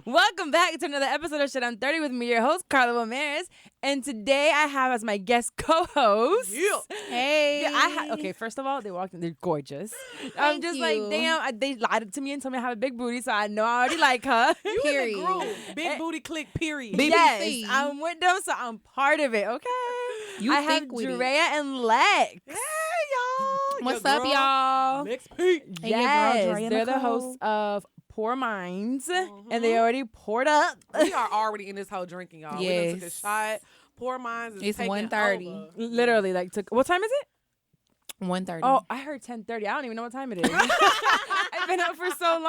Welcome back to another episode of Shit I'm 30 with me, your host, Carla Ramirez. And today I have as my guest co-host. Yeah. Hey. Yeah, okay, first of all, they walked in, they're gorgeous. I'm just like, damn, they lied to me and told me I have a big booty, so I know I already like her. You in the group. Big booty click, period. BBC. Yes, I'm with them, so I'm part of it, okay? I have Drea and Lex. Hey, y'all. What's up, y'all? Lex P. Yes, they're the hosts of Pour Minds, and they already poured up. We are already in this whole drinking, y'all. Yes. We done took a shot. Pour Minds is It's taking 1:30. over. Literally, like, what time is it? 1:30. Oh, I heard 10:30. I don't even know what time it is. I've been up for so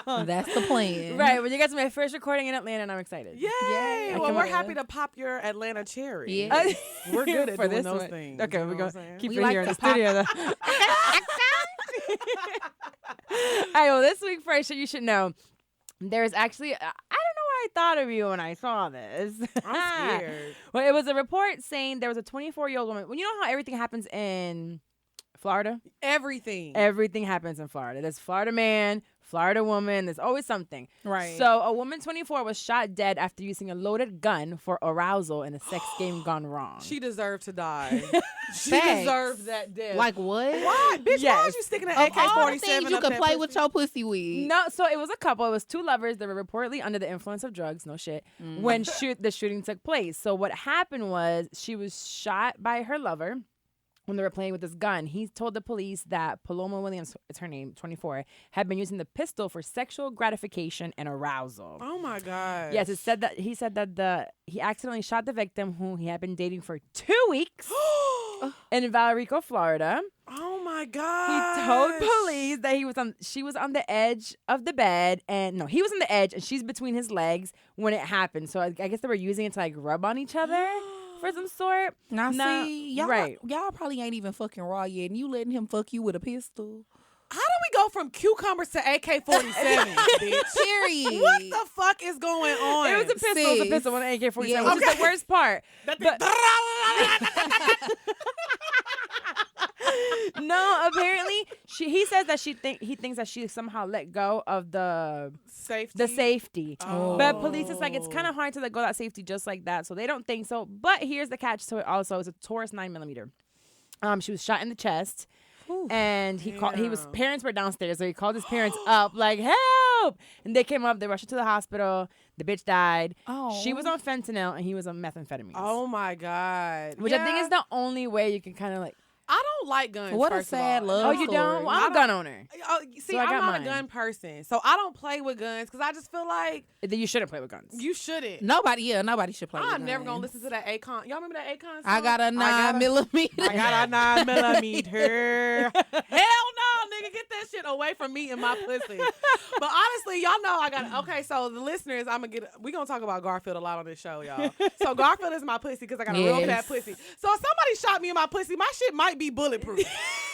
long. That's the plan. Right, well, you got to my first recording in Atlanta, and I'm excited. Yay. I Well, can we're wait. happy to pop your Atlanta cherry. Yeah. We're good at For doing this those one. things. Okay, you know we're going what I'm to saying? keep We it like here in to the studio, though. All right, well, this week first, you should know, there's actually, I don't know why I thought of you when I saw this. I'm scared. Well, it was a report saying there was a 24-year-old woman. Well, you know how everything happens in Florida? Everything. Everything happens in Florida. There's Florida man, Florida woman. There's always something. Right. So a woman 24 was shot dead after using a loaded gun for arousal in a sex game gone wrong. She deserved to die. She Facts. deserves that death. Like what? why? Bitch, why Yes. is you sticking an Of AK-47 all the things you up could that play pussy? with your pussy with. No, so it was a couple. It was two lovers that were reportedly under the influence of drugs. No shit. When the shooting took place. So what happened was she was shot by her lover when they were playing with this gun. He told the police that Paloma Williams, it's her name, 24, had been using the pistol for sexual gratification and arousal. Oh my God. Yes, he said that he accidentally shot the victim, who he had been dating for 2 weeks in Valrico, Florida. Oh my God. He told police that she was on the edge of the bed, and no, he was on the edge and she's between his legs when it happened. So I guess they were using it to like rub on each other for some sort. Now No, see, y'all, right. y'all probably ain't even fucking raw yet, and you letting him fuck you with a pistol. How do we go from cucumbers to AK-47, bitch? Period. What the fuck is going on? It was a pistol. It was a Sis. pistol on an AK-47, Yeah. which is the worst part. That But- thing- No, apparently he says that he thinks that she somehow let go of the safety. Oh. But police is like, it's kind of hard to let go of that safety just like that, so they don't think so. But here's the catch to it also. It's a Taurus 9mm. She was shot in the chest. And parents were downstairs, so he called his parents up like, help! And they came up, they rushed her to the hospital. The bitch died. Oh. She was on fentanyl and he was on methamphetamines. Oh my God. Which I think is the only way you can kind of like. I don't like guns. What a first of sad all. love Oh, you don't? story. Well, I'm a gun owner. Oh, see, So I I'm got not mine. a gun person, so I don't play with guns because I just feel like You shouldn't play with guns. you shouldn't. Nobody should play with I'm never gonna guns. listen to that Akon. Y'all remember that Akon song? I got a 9mm. I got a 9mm. Hell no, nigga, get that shit away from me and my pussy. But honestly, y'all know I got. Okay, so the listeners, we gonna talk about Garfield a lot on this show, y'all. So Garfield is my pussy because I got a real fat pussy. So if somebody shot me in my pussy, my shit might be bulletproof.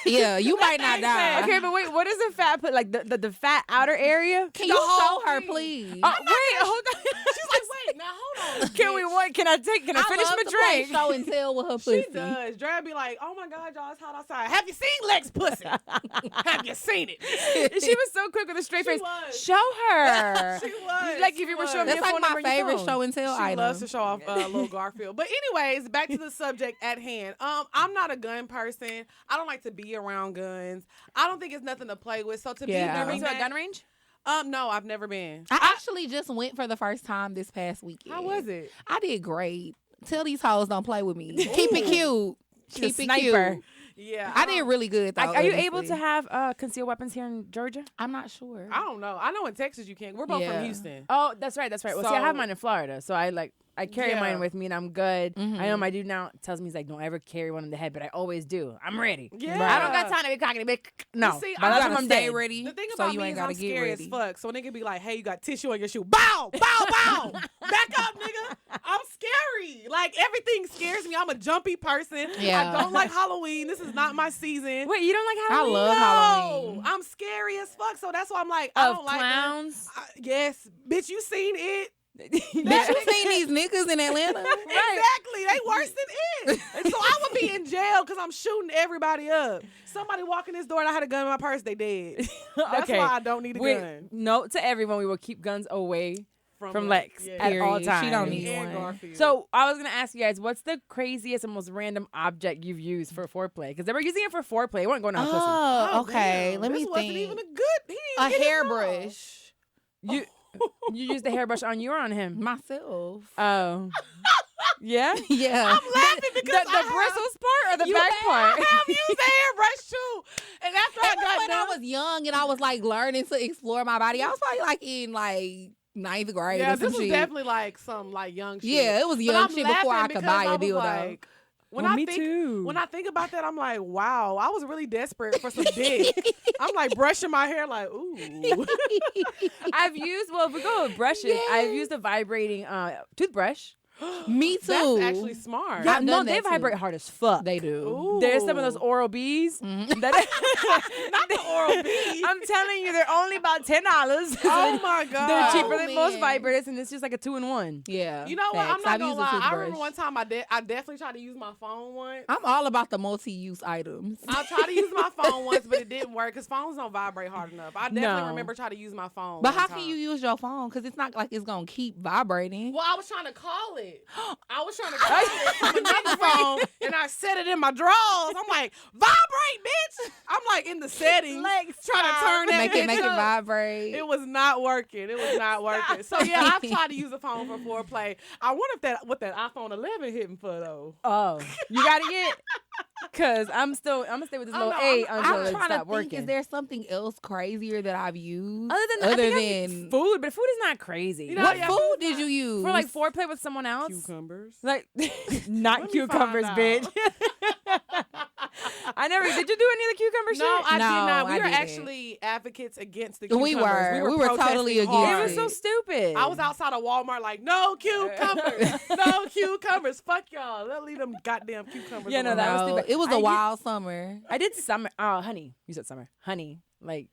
Yeah, you might not die. Okay, but wait, what is the fat put like the fat outer area? Can The you whole show her, thing. please? Hold on. She's like, wait, now hold on. Can we what? Can I finish love my to play drink? show and tell with her pussy. She does. Drea be like, oh my God, y'all, it's hot outside. Have you seen Lex pussy? Have you seen it? She was so quick with a straight She face. was. Show her. She was. Like if She you were was. showing me That's a like phone my number on your favorite phone. show and tell She item. loves to show off little Garfield. But anyways, back to the subject at hand. I'm not a gun person. I don't like to be around guns. I don't think it's nothing to play with. So to Yeah. be Ever doing been to a that, gun range? no, I've never been. I actually just went for the first time this past weekend. How was it? I did great. Tell these hoes don't play with me. Keep it cute. She's a Keep it sniper. cute. Yeah, I did really good though. Are you able honestly. to have concealed weapons here in Georgia? I'm not sure. I don't know. I know in Texas you can. We're both Yeah. from Houston. Oh, that's right. Well, see, I So- have mine in Florida, so I carry Yeah. mine with me and I'm good. Mhm. I know my dude now tells me he's like, don't ever carry one in the head, but I always do. I'm ready. Yeah. I don't got time to be cocky, bitch. No. You see, By I the time gotta I'm stay dead. ready. The thing so about you me ain't is gotta I'm get scary ready. as fuck. So when they could be like, hey, you got tissue on your shoe. Bow, bow, bow. Back up, nigga. I'm scary. Like, everything scares me. I'm a jumpy person. Yeah. I don't like Halloween. This is not my season. Wait, you don't like I Halloween? love Halloween. No, I'm scary as fuck. So that's why I'm like, I Of don't like clowns? that. Yes. Bitch, you seen it. Bitch, you seen these niggas in Atlanta? Exactly. They worse than it. So I would be in jail because I'm shooting everybody up. Somebody walk in this door and I had a gun in my purse, they dead. That's Okay. why I don't need a gun. Note to everyone, we will keep guns away from Lex Yeah. at all Period. times. She don't need And one. Garfield. So I was gonna ask you guys, what's the craziest and most random object you've used for foreplay? Because they were using it for foreplay. It wasn't going on pussy. Oh, okay. damn, Let me this wasn't think. even a good. He A didn't get his hairbrush. You you used the hairbrush on you or on him? Myself. Oh. Yeah? Yeah. I'm laughing The because I have- bristles part or the You back part? I have used the hairbrush too. And after I got when done, I was young and I was like learning to explore my body, I was probably like in like 9th grade yeah, or some this was shit. definitely like some like young shit. Yeah, it was But young I'm shit before I laughing could because buy a I was dildo. like, when Well, I me think too. when I think about that, I'm like, wow, I was really desperate for some dick. I'm like brushing my hair, like, ooh. I've used, well, if we go with brushes, I've used a vibrating toothbrush. Me too. That's actually smart. Yeah, I've no, done they that too. vibrate hard as fuck. They do. Ooh. There's some of those Oral B's. Mhm. Not the Oral B. I'm telling you, they're only about $10. Oh my god. They're cheaper Oh, than most man. vibrators, and it's just like a 2-in-1. Yeah. You know what? I'm facts. not I've gonna used a lie. I remember toothbrush. one time I definitely tried to use my phone once. I'm all about the multi-use items. I tried to use my phone once, but it didn't work because phones don't vibrate hard enough. I definitely No. remember trying to use my phone. But one how time. can you use your phone? Because it's not like it's going to keep vibrating. Well, I was trying to call it. I was trying to call it from another phone, and I set it in my drawers. I'm like, vibrate, bitch. I'm like in the settings, trying to turn that Make it bitch up. vibrate. It was not working. It was not working. So yeah, I've tried to use a phone for foreplay. I wonder if what that iPhone 11 hitting for though. Oh, you gotta get, cause I'm gonna stay with this Oh, little no, 8 I'm until it trying to stops think, working. is there something else crazier that I've used? Other than I think I've used food, but food is not crazy. You know, What yeah, food food's did not- you use? For like foreplay with someone else, Cucumbers. like Let not me cucumbers, find bitch. out. I never. Did you do any of the cucumber shit? No, I did No, not. We I were didn't. actually advocates against the We cucumbers. were. We were totally protesting against hard. It was so stupid. I was outside of Walmart like, no cucumbers, no cucumbers. Fuck y'all. Let's leave them goddamn cucumbers. Yeah, no, alone. that was No, stupid. it was I a did- wild summer. I did summer. Oh, honey. You said summer. Honey. Like,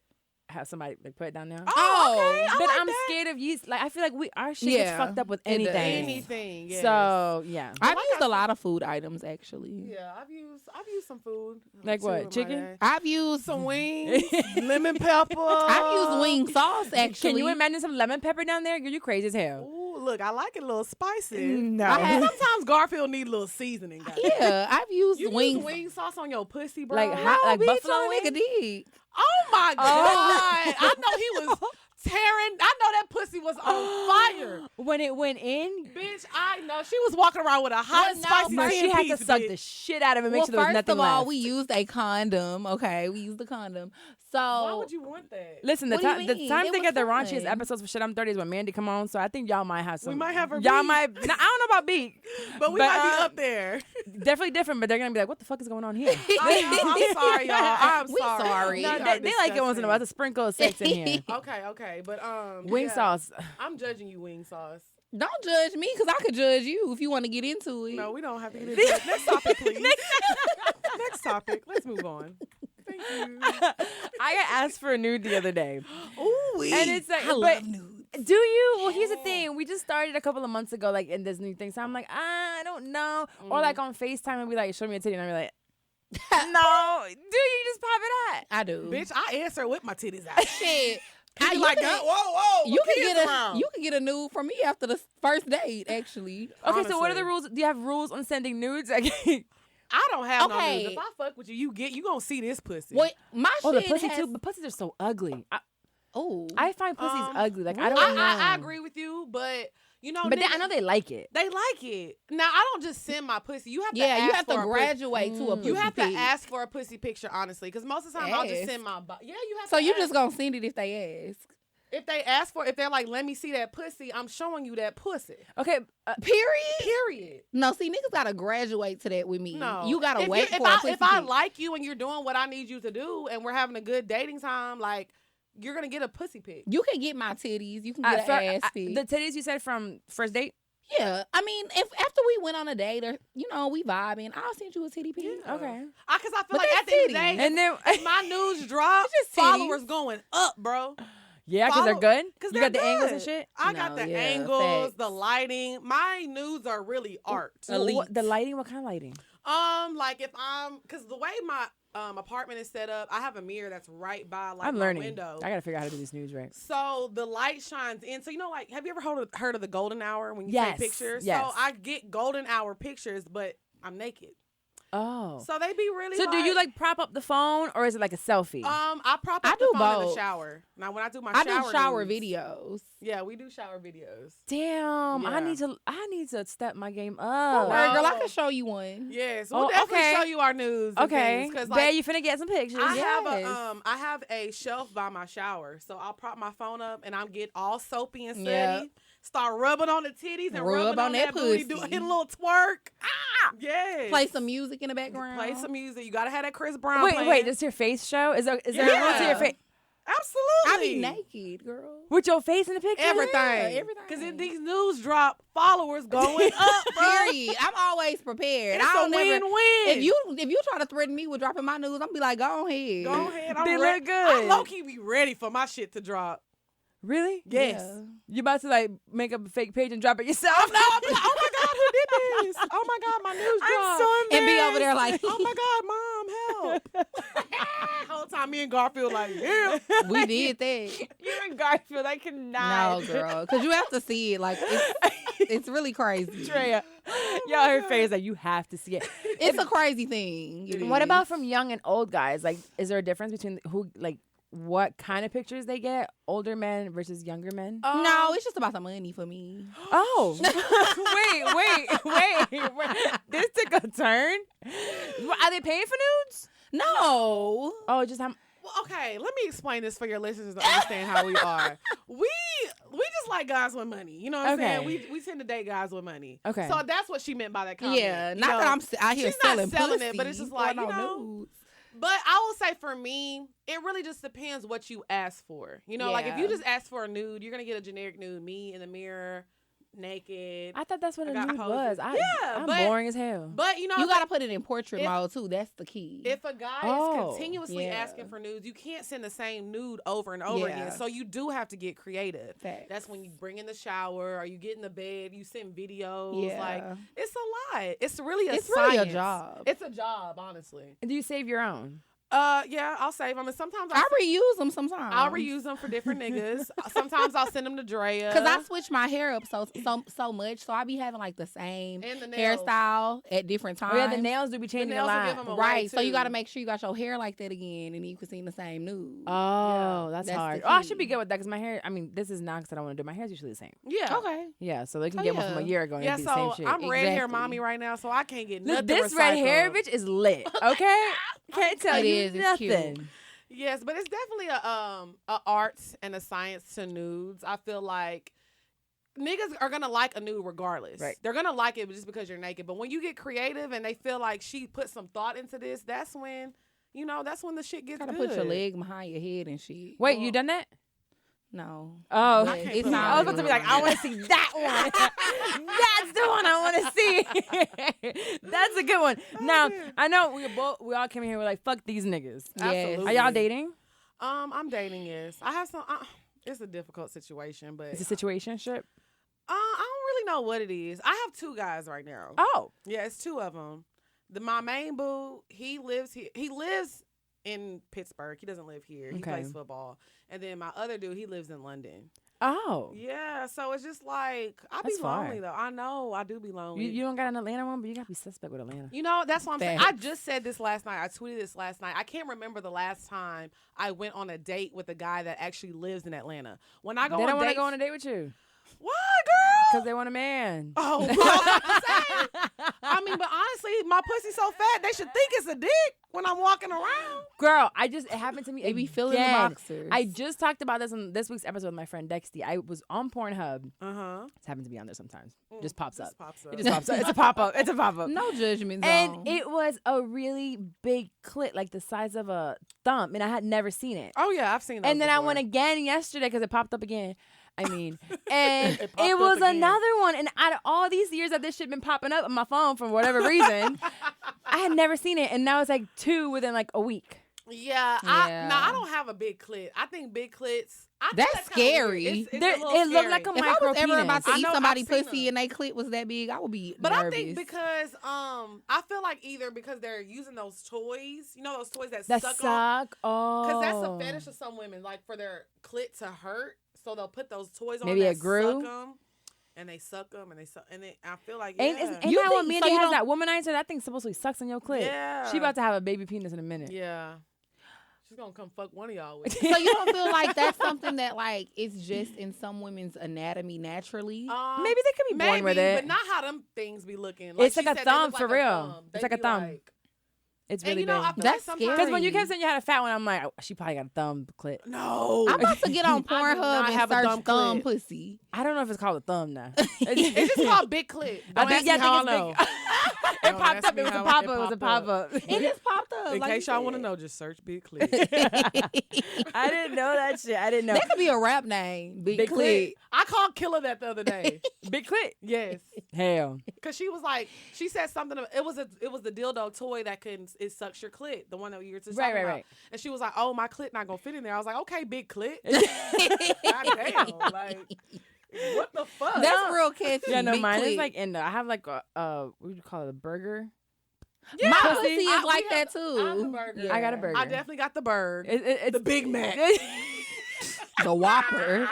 have somebody like put it down there. Oh, okay. I But like I'm that. scared of yeast. Like, I feel like our shit Yeah, gets fucked up with it does. anything. Anything. Yes. So yeah. I've like used I a lot of food items actually. Yeah, I've used some food. Like too, what? in my Chicken? day. I've used Some wings, lemon pepper. I've used wing sauce actually. Can you imagine some lemon pepper down there? You're crazy as hell. Ooh, look, I like it a little spicy. No. I had, sometimes Garfield need a little seasoning. Guys. Yeah, I've used You wing. use wing sauce on your pussy, bro? Like hot, like bitch, buffalo no wings? nigga did. Oh my god! Oh. I know he was tearing. I know that pussy was on fire. When it went in, Bitch, I know. She was walking around with a hot and spicy no, she 10 had piece, to suck bitch. the shit out of it, make Well, sure there was first nothing of all, left. we used a condom. Okay, we used a condom. So Why would you want that? Listen, the What do you time the mean? time It they was get the raunchiest fun. episodes for Shit I'm 30 is when Mandy come on. So I think y'all might have some. We might have her Y'all beat. might. I don't know about beat, But we might be uh, up there. definitely different. But they're gonna be like, what the fuck is going on here? I'm sorry, y'all. I'm We sorry. sorry. No, We are they like it once in a while. It's a sprinkle of sex in here. Okay, but Wing yeah. sauce. I'm judging you, wing sauce. don't judge me because I could judge you if you want to get into it. No, we don't have to get into it. Next topic, please. Next topic. Let's move on. Thank you. I got asked for a nude the other day, Ooh, and it's like, I but love nudes. do you? Well, here's the thing. We just started a couple of months ago, like in this new thing. So I'm like, I don't know. Or like on FaceTime and be like, show me a titty, and I'm like, no. Do you just pop it out? I do. bitch, I answer with my titties out. Shit. I You like can- that. Whoa. You my can kids get around. you can get a nude from me after the first date. Actually, Okay, so what are Honestly. the rules? Do you have rules on sending nudes? I don't have no Okay. nudes. If I fuck with you, you gonna see this pussy. wait, my Oh, the shit pussy has, too. But pussies are so ugly. Oh, I find pussies Um, ugly. Like I I, don't know. I agree with you, but you know, But niggas, I know they like it. they like it. Now I don't just send my pussy. You have to yeah. You ask have for to a pussy. graduate to a pussy You have to pic. ask for a pussy picture, honestly, because most of the time I'll just Ask. send my. Yeah, you have. So to you ask. just gonna send it if they ask. If they ask for, if they're like, let me see that pussy, I'm showing you that pussy. Okay, Period. Period. No, see, niggas gotta graduate to that with me. No, you gotta if wait if for a pussy if I pic. like you and you're doing what I need you to do, and we're having a good dating time, like you're gonna get a pussy pic. You can get my titties. You can get an ass pic. the titties you said from first date. Yeah, I mean, if after we went on a date or we vibing, I'll send you a titty pic. Yeah. Okay, Because I feel But like that's at the end of the titties. day, and then if my news drop, It's just titties. followers going up, bro. yeah, because they're follow- good. 'Cause You they're got the angles and good. shit. I got No, the yeah, angles, facts. the lighting. My nudes are really art. Elite. The lighting. What kind of lighting? Like if I'm, because the way apartment is set up. I have a mirror that's right by like I'm my learning. window. I gotta figure out how to do these nudes right. So the light shines in. So, you know, like, have you ever heard of the golden hour when you Yes, take pictures? yes. So I get golden hour pictures, but I'm naked. Oh. So they be really So do you like prop up the phone or is it like a selfie? I prop up I the do phone in the both. shower. Now when I do my I shower do shower nudes- videos. Yeah, we do shower videos. Damn, Yeah. I need to step my game Don't up. worry, girl. I No. can show you one. Yes, we'll Oh, definitely okay. show you our nudes. And Okay. things, 'cause, Babe, like, you finna get some pictures. I have a shelf by my shower, so I'll prop my phone up and I'll get all soapy and sweaty. Yeah. Start rubbing on the titties and Rub rubbing on that booty, pussy. hit a little twerk. Ah, yes. Play some music in the background. Play some music. You gotta have that Chris Brown. Wait, playing. wait, does your face show? Is there a rule to Yeah. your face? Absolutely. I be naked, girl. With your face in the picture? Everything. everything. Because if these news drop, followers going up, bro. Period. I'm always prepared. It's I don't a never. win-win. If you try to threaten me with dropping my news, I'm gonna be like, go ahead. Go ahead. I'm They ready. look good. I low-key be ready for my shit to drop. Really? Yes. Yeah. You about to like make up a fake page and drop it yourself? No, I'll be like, oh my God, who did this? Oh my God, my news dropped. I'm so embarrassed. And be over there like, oh my God, Mom, help. Whole time me and Garfield like, yeah. we did that. You and Garfield, I cannot. No, girl, because you have to see it. Like it's really crazy. Drea, y'all, her face, like, you have to see it. It's a crazy thing. It What is. about from young and old guys? Like, is there a difference between what kind of pictures they get? Older men versus younger men? No, it's just about the money for me. Oh. wait. This took a turn. Are they paying for nudes? No. Oh, just how... Well, okay, let me explain this for your listeners to understand how we are. We just like guys with money. You know what I'm Okay. saying? We tend to date guys with money. Okay. So that's what she meant by that comment. Yeah, You not know, that I'm out here she's not selling selling pussy it, but it's just for like, no you know, nudes. But I will say for me, it really just depends what you ask for. You know, like if Yeah. you just ask for a nude, you're gonna get a generic nude, me in the mirror, naked. I thought that's what I a got nude poses. was. Yeah, I'm but- boring as hell. But you know, You gotta put it in portrait if- mode too. That's the key. if a guy Oh, is continuously yeah. asking for nudes, you can't send the same nude over and over again. Yeah. So you do have to get creative. Facts. That's when you bring in the shower or you get in the bed, you send videos. Yeah. Like it's a lot. It's really a It's really a science. job. It's a job, honestly. And do you save your own? Yeah, I'll save them. And sometimes I reuse them sometimes. I'll reuse them for different niggas. Sometimes I'll send them to Drea. Cause I switch my hair up so much, so I be having like the same And the nails. hairstyle at different times. Oh, yeah, the nails do be The changing a nails will lot. give 'em away, Right, so you too. got to make sure you got your hair like that again, and then you can see the same nude. Oh, Yeah. that's That's hard. the Oh, I key. should be good with that because my hair, I mean, this is not because I don't want to do my hair's usually the same. Yeah. Okay. Yeah, so they can Oh, get one from a yeah. year ago and Yeah, it'd be the same so shit. I'm red hair Exactly. mommy right now, so I can't get Look, nothing this red hair recycled. bitch is lit, okay? Can't tell It you is, it's nothing. cute. Yes, but it's definitely a art and a science to nudes. I feel like niggas are gonna like a nude regardless. Right. They're gonna like it just because you're naked. But when you get creative and they feel like she put some thought into this, that's when the shit gets Gotta good. put your leg behind your head and shit. Wait, you done that? No. Oh, But can't it's put not. I was about to be like, I want to see that one. That's the one I want to see. That's a good one. Now, I know we all came in here, we're like, fuck these niggas. Yes. Absolutely. Are y'all dating? I'm dating. Yes, I have some. It's a difficult situation, but It's a situationship. I don't really know what it is. I have two guys right now. Oh, Yeah, it's two of them. My main boo, he lives here. He lives in Pittsburgh. He doesn't live here. He Okay. plays football. And then my other dude, he lives in London. oh. Yeah, so it's just like I be That's far. lonely though. I know I do be lonely. You don't got an Atlanta one, but you got to be suspect with Atlanta. You know, that's what I'm saying. I Facts. just said this last night. I tweeted this last night. I can't remember the last time I went on a date with a guy that actually lives in Atlanta. When I go They on don't want to dates, go on a date with you what, girl? because they want a man. Oh, well, I mean, but honestly, my pussy's so fat, they should think it's a dick when I'm walking around. Girl, it happened to me. They be filling the again. boxers. I just talked about this on this week's episode with my friend Dexty. I was on Pornhub. Uh-huh. It happens to be on there sometimes. Just pops up. Pops up. It just pops up. It's a pop up. It's a pop up. No judgment And zone. it was a really big clit, like the size of a thumb, and I had never seen it. Oh, yeah, I've seen that. And then I went again yesterday because it popped up again. And It it, popped was up again. another one. And out of all these years that this shit been popping up on my phone for whatever reason, I had never seen it. And now it's like two within like a week. Yeah, I don't have a big clit. I think big clits. That's scary. It's It looked like a If I micro was ever about to I eat know, somebody's I've seen pussy and they clit was that big, I would be But nervous. I think because I feel like either because they're using those toys, you know, those toys that suck on. Oh, Because that's a fetish of some women, like for their clit to hurt, so they'll put those toys on. Maybe that it grew. Suck them, and they suck them, and they suck, and I feel like Ain't You that what think- Mandy so you has don't- that womanizer? That thing supposedly sucks on your clit. Yeah. She about to have a baby penis in a minute. Yeah. She's gonna come fuck one of y'all with. So you don't feel like that's something that like it's just in some women's anatomy naturally? Maybe they could be born with it. but not how them things be looking. It's she like a said, they thumb look for like a real. thumb. It's They like a be thumb. It's and really you know, I big. feel That's like sometimes Because when you scary. kept saying you had a fat one, I'm like, oh, she probably got a thumb clit. no, I'm about to get on I do Pornhub not and have a search dumb thumb clit. pussy. I don't know if it's called a thumb now. it's just called big clit. I Don't think ask me how I it's know. big. It Don't popped ask up. me It was a how pop up. it It was a popped pop up. It just popped up. In like case you y'all want to said. know, just search big clit. I didn't know that shit. I didn't know. That could be a rap name. Big, Big clit. clit. I called Killer that the other day. Big clit. Yes. Hell. Cause she was like, she said something. It was the dildo toy that it sucks your clit, the one that you were just talking about. Right. And she was like, "Oh, my clit not gonna fit in there." I was like, "Okay, big clit." God damn, like what the fuck? That's real catchy. Yeah, no, Big mine clit. is like in the. I have like a what do you call it? A burger. Yeah. My pussy is I- like we that have- too. I have the burger. I got a burger. I definitely got the bird. It's the Big Mac. The Whopper.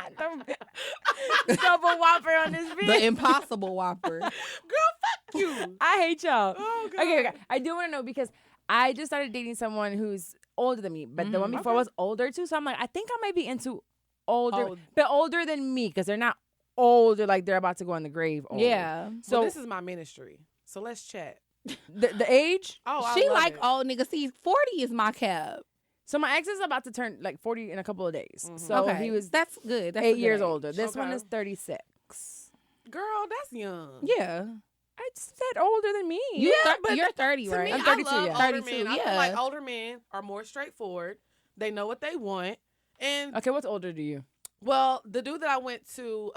Double Whopper on this The bitch. Impossible Whopper. Girl, fuck you. I hate y'all. Oh, God. Okay. I do want to know because I just started dating someone who's older than me, but the one before Okay. was older too. So I'm like, I think I might be into older, Old. but older than me because they're not older like they're about to go in the grave. Old. Yeah. So So this is my ministry. So let's chat. the age. Oh, I She love like it. old niggas. See, 40 is my cap. So my ex is about to turn like 40 in a couple of days. Mhm. So okay. he was That's good. That's a 8 good years age. older. This one Okay. is 36. Girl, that's young. Yeah. I said older than me. You Yeah, thir- but you're 30, To right? me, I'm 32, I love yeah. older 32, men. I feel yeah. like older men are more straightforward. They know what they want. And Okay, what's older to you? well, the dude that I went to,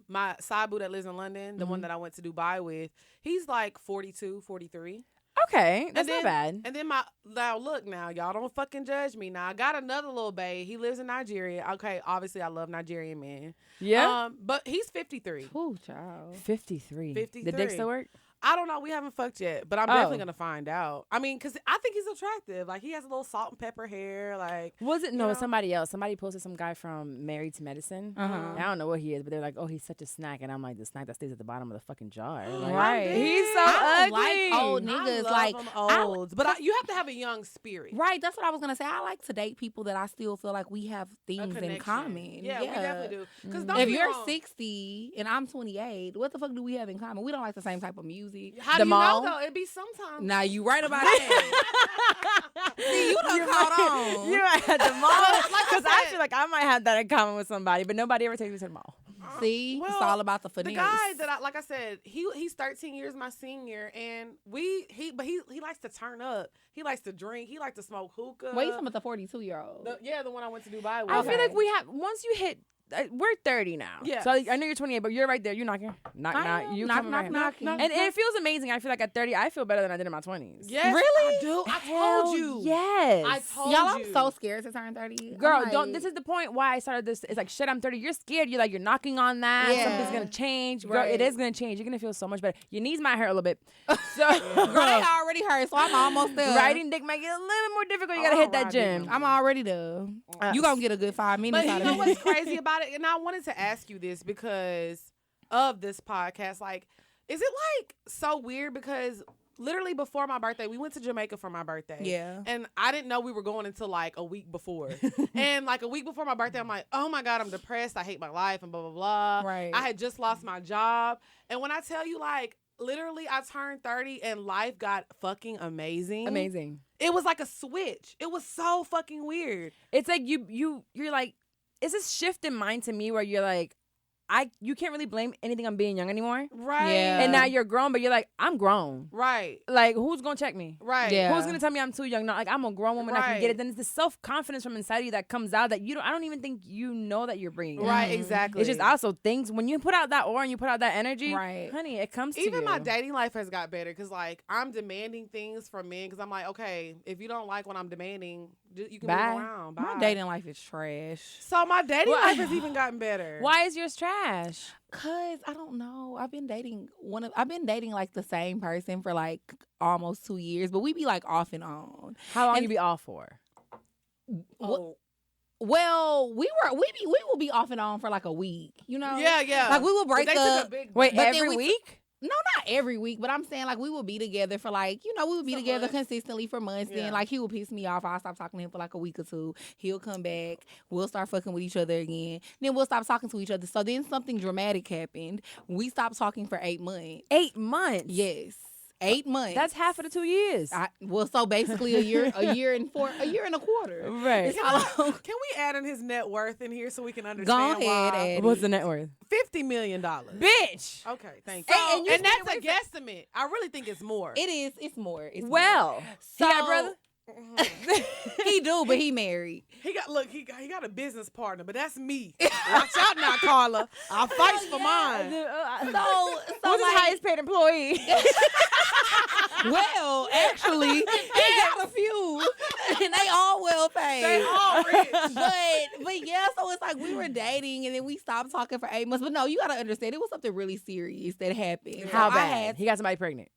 my side boo that lives in London, the one Mhm. that I went to Dubai with, he's like 42, 43. Okay, that's then, not bad. And then look now, y'all don't fucking judge me. Now I got another little babe. He lives in Nigeria. Okay, obviously I love Nigerian men. Yeah. But he's 53. Ooh, child. 53. The 53. dick still work? I don't know. We haven't fucked yet, but I'm Oh. definitely gonna find out. I mean, cause I think he's attractive. Like he has a little salt and pepper hair. Like Was it? You No, know? it's somebody else. Somebody posted some guy from Married to Medicine. Uh-huh. I don't know what he is, but they're like, oh, he's such a snack. And I'm like, the snack that stays at the bottom of the fucking jar. Like, Right. He's so I don't ugly. like old I niggas. love Like, them I- olds, but you have to have a young spirit. Right, that's what I was gonna say. I like to date people that I still feel like we have A things in connection. common. Yeah, we definitely do. Because Mhm. don't If get me you're wrong. 60 and I'm 28, what the fuck do we have in common? We don't like the same type of music. How The do you mall? know though? It'd be sometimes. Now you right about that. See, you done caught on. You're at the mall. Like I Because I said- feel like I might have that in common with somebody, but nobody ever takes me to the mall. See, it's Well, all about the The finesse. guy that I said, he's 13 years my senior, and he likes to turn up. He likes to drink. He likes to smoke hookah. Wait, you talking about the 42-year-old? The one I went to Dubai with. I feel Okay. like we have, once you hit, we're 30 now. Yes. So I know you're 28, but you're right there. You're knocking. Knock, I knock. am. You Knock, coming knock, right knock, now. knock. And it feels amazing. I feel like at 30, I feel better than I did in my 20s. Yes, Really? I do. I Hell told you. Yes. I told Y'all, you. I'm so scared to turn 30. Girl, I'm don't. like- This is the point why I started this. It's like, shit, I'm 30. You're scared. You're like, you're knocking on that. Yeah. Something's gonna change. Girl, Right. it is gonna change. You're gonna feel so much better. Your knees might hurt a little bit. So, Girl, they already hurt, so I'm almost there. riding dick might get a little more difficult. You gotta hit that Alrighty gym. then. I'm already there. You gonna get a good 5 minutes But out you of know me. what's crazy about it? And I wanted to ask you this because of this podcast. Like, is it like so weird? Because literally before my birthday, we went to Jamaica for my birthday. Yeah. And I didn't know we were going until like a week before. And like a week before my birthday, I'm like, oh my God, I'm depressed. I hate my life and blah, blah, blah. Right. I had just lost my job. And when I tell you, like, literally I turned 30 and life got fucking amazing. Amazing. It was like a switch. It was so fucking weird. It's like you're like, it's this shift in mind to me where you're like, you can't really blame anything on being young anymore. Right. Yeah. And now you're grown, but you're like, I'm grown. Right. Like, who's gonna check me? Right. Yeah. Who's gonna tell me I'm too young? No, like I'm a grown woman. I can get Right. it. Then it's this self confidence from inside of you that comes out that I don't even think you know that you're bringing. it. Right, exactly. It's just also things when you put out that aura and you put out that energy, Right. honey, it comes to Even you. my dating life has got better because, like, I'm demanding things from men because I'm like, okay, if you don't like what I'm demanding, You can Bye. move around. Bye. My dating life is trash. So my dating What? life has even gotten better. Why is yours trash? Cause I don't know. I've been dating like the same person for like almost 2 years, but we be like off and on. How long And- you be off for? Oh. Well, we will be off and on for like a week, you know? Yeah. Like we will But break they took up. a big Wait, But then every we week? No, not every week, but I'm saying like we will be together for like, we would be Some together months. consistently for months. Yeah. Then like he will piss me off. I'll stop talking to him for like a week or two. He'll come back. We'll start fucking with each other again. Then we'll stop talking to each other. So then something dramatic happened. We stopped talking for 8 months. 8 months. Yes. 8 months. That's half of the 2 years. So basically a year and a quarter. Right. It's how long. Can we add in his net worth in here so we can understand Go ahead, why? add What's it. the net worth? $50 million. Bitch. Okay, thank you. And you And that's stay a guesstimate. I really think it's more. It is. It's more. It's Well, So- he got a brother? more. He do, but he married. He got a business partner, but that's me. Watch out now, Carla. I'll fight for mine. So Who's his like, highest paid employee? well, actually, he got a few, and they all well paid. They all rich. But yeah, so it's like we were dating, and then we stopped talking for 8 months. But no, you gotta understand, it was something really serious that happened. How So I bad? had- He got somebody pregnant.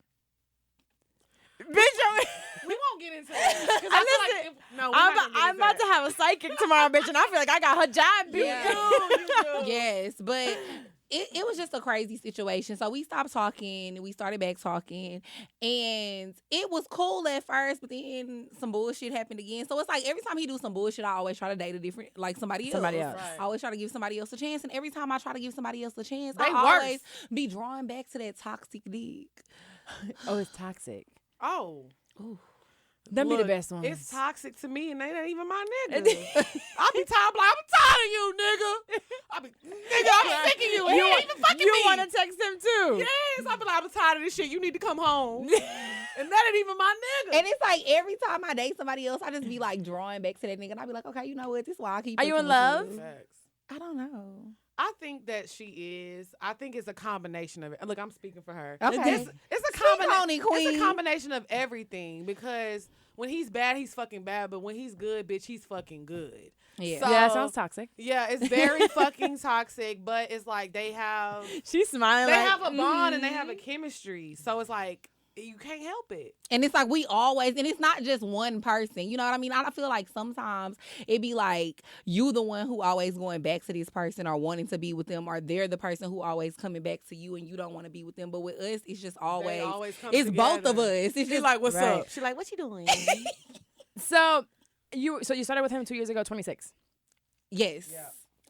Bitch, We won't get into that. 'Cause I feel like we're not gonna get I'm into about that. to have a psychic tomorrow, bitch, and I feel like I got her job beat. Yeah. You do. Yes, but it was just a crazy situation. So we stopped talking. We started back talking. And it was cool at first, but then some bullshit happened again. So it's like every time he do some bullshit, I always try to date a different, like somebody else. Somebody else. Right. I always try to give somebody else a chance. And every time I try to give somebody else a chance, They I worse. always be drawn back to that toxic dick. Oh, it's toxic. Oh. Them be the Look, best ones. It's toxic to me, and they ain't even my nigga. I be tired, like, I'm tired of you, nigga. I'm sick of you. He ain't even fucking You me. want to text him too? Yes, I be like, I'm tired of this shit. You need to come home. And that ain't even my nigga. And it's like every time I date somebody else, I just be like drawing back to that nigga. And I be like, okay, you know what? This is why I keep Are you fucking in with love? you. Facts. I don't know. I think that she is. I think it's a combination of it. Look, I'm speaking for her. Okay. It's a Speak on it, combination. It's queen. a combination of everything because when he's bad, he's fucking bad. But when he's good, bitch, he's fucking good. Yeah. So- Yeah, that sounds toxic. Yeah, it's very fucking toxic. But it's like they have She's smiling. they like, have a bond and they have a chemistry. So it's like you can't help it. And it's like we always, and it's not just one person. You know what I mean? I feel like sometimes it be like you the one who always going back to this person or wanting to be with them, or they're the person who always coming back to you and you don't want to be with them. But with us, it's just They always, come it's both together. of us. It's She's just like, what's Right. up? She's like, what you doing? So you started with him 2 years ago, 26. yes. Yeah.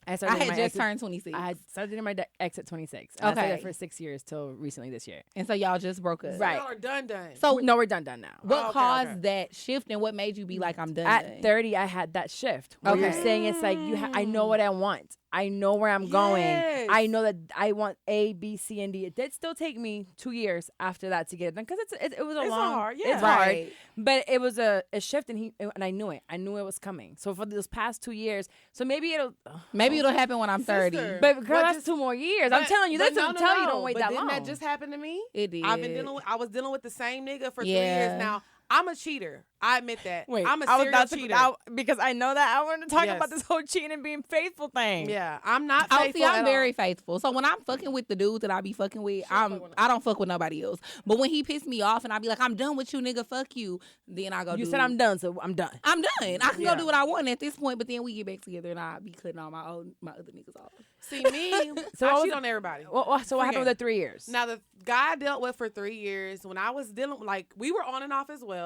I I started dating had my just ex at- turned 26. I had started dating my ex at 26. And I stayed there Okay. for 6 years till recently this year. And so y'all just broke up. Right. Y'all are done. So No, we're done now. what okay, caused okay. that shift and what made you be like, I'm done? At 30, I had that shift where you're Okay. saying it's like I know what I want. I know where I'm going. Yes. I know that I want A, B, C, and D. It did still take me 2 years after that to get it done because it was a It's long. hard, It's yeah. hard, Right. but it was a shift, and I knew it. I knew it was coming. So for those past 2 years, so maybe it'll. Maybe it'll happen when I'm 30. Sister. But girl, But that's just- 2 more years. I'm telling you, but that's to tell you don't wait but that didn't long. that just happen to me? It did. I was dealing with the same nigga for 3 Yeah. years now. I'm a cheater. I admit that. Wait, I'm a I was serial about to cheater. because I know that I want to talk Yes. about this whole cheating and being faithful thing. Yeah, I'm not Oh, faithful see, I'm at very all. faithful. So when I'm fucking with the dude that I be fucking with, fuck with I don't fuck with nobody else. But when he piss me off and I be like, I'm done with you, nigga, fuck you, then I go. You do said I'm done, so I'm done. I'm done. I can Yeah. go do what I want at this point. But then we get back together and I be cutting all my other niggas off. See me, So I what cheat was- on everybody. So what Free happened game. with the 3 years? Now the guy I dealt with for 3 years, when I was dealing, like we were on and off as well.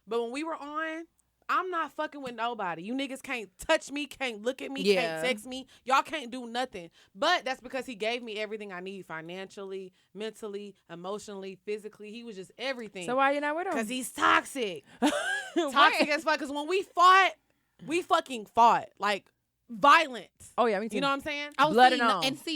But when we were on, I'm not fucking with nobody. You niggas can't touch me, can't look at me, Yeah. can't text me. Y'all can't do nothing. But that's because he gave me everything I need financially, mentally, emotionally, physically. He was just everything. So why you not with him? Because he's toxic. Why? Toxic as fuck. Because when we fought, we fucking fought. Like, violent. Oh yeah, me too. You know what I'm saying? Oh, Blood see,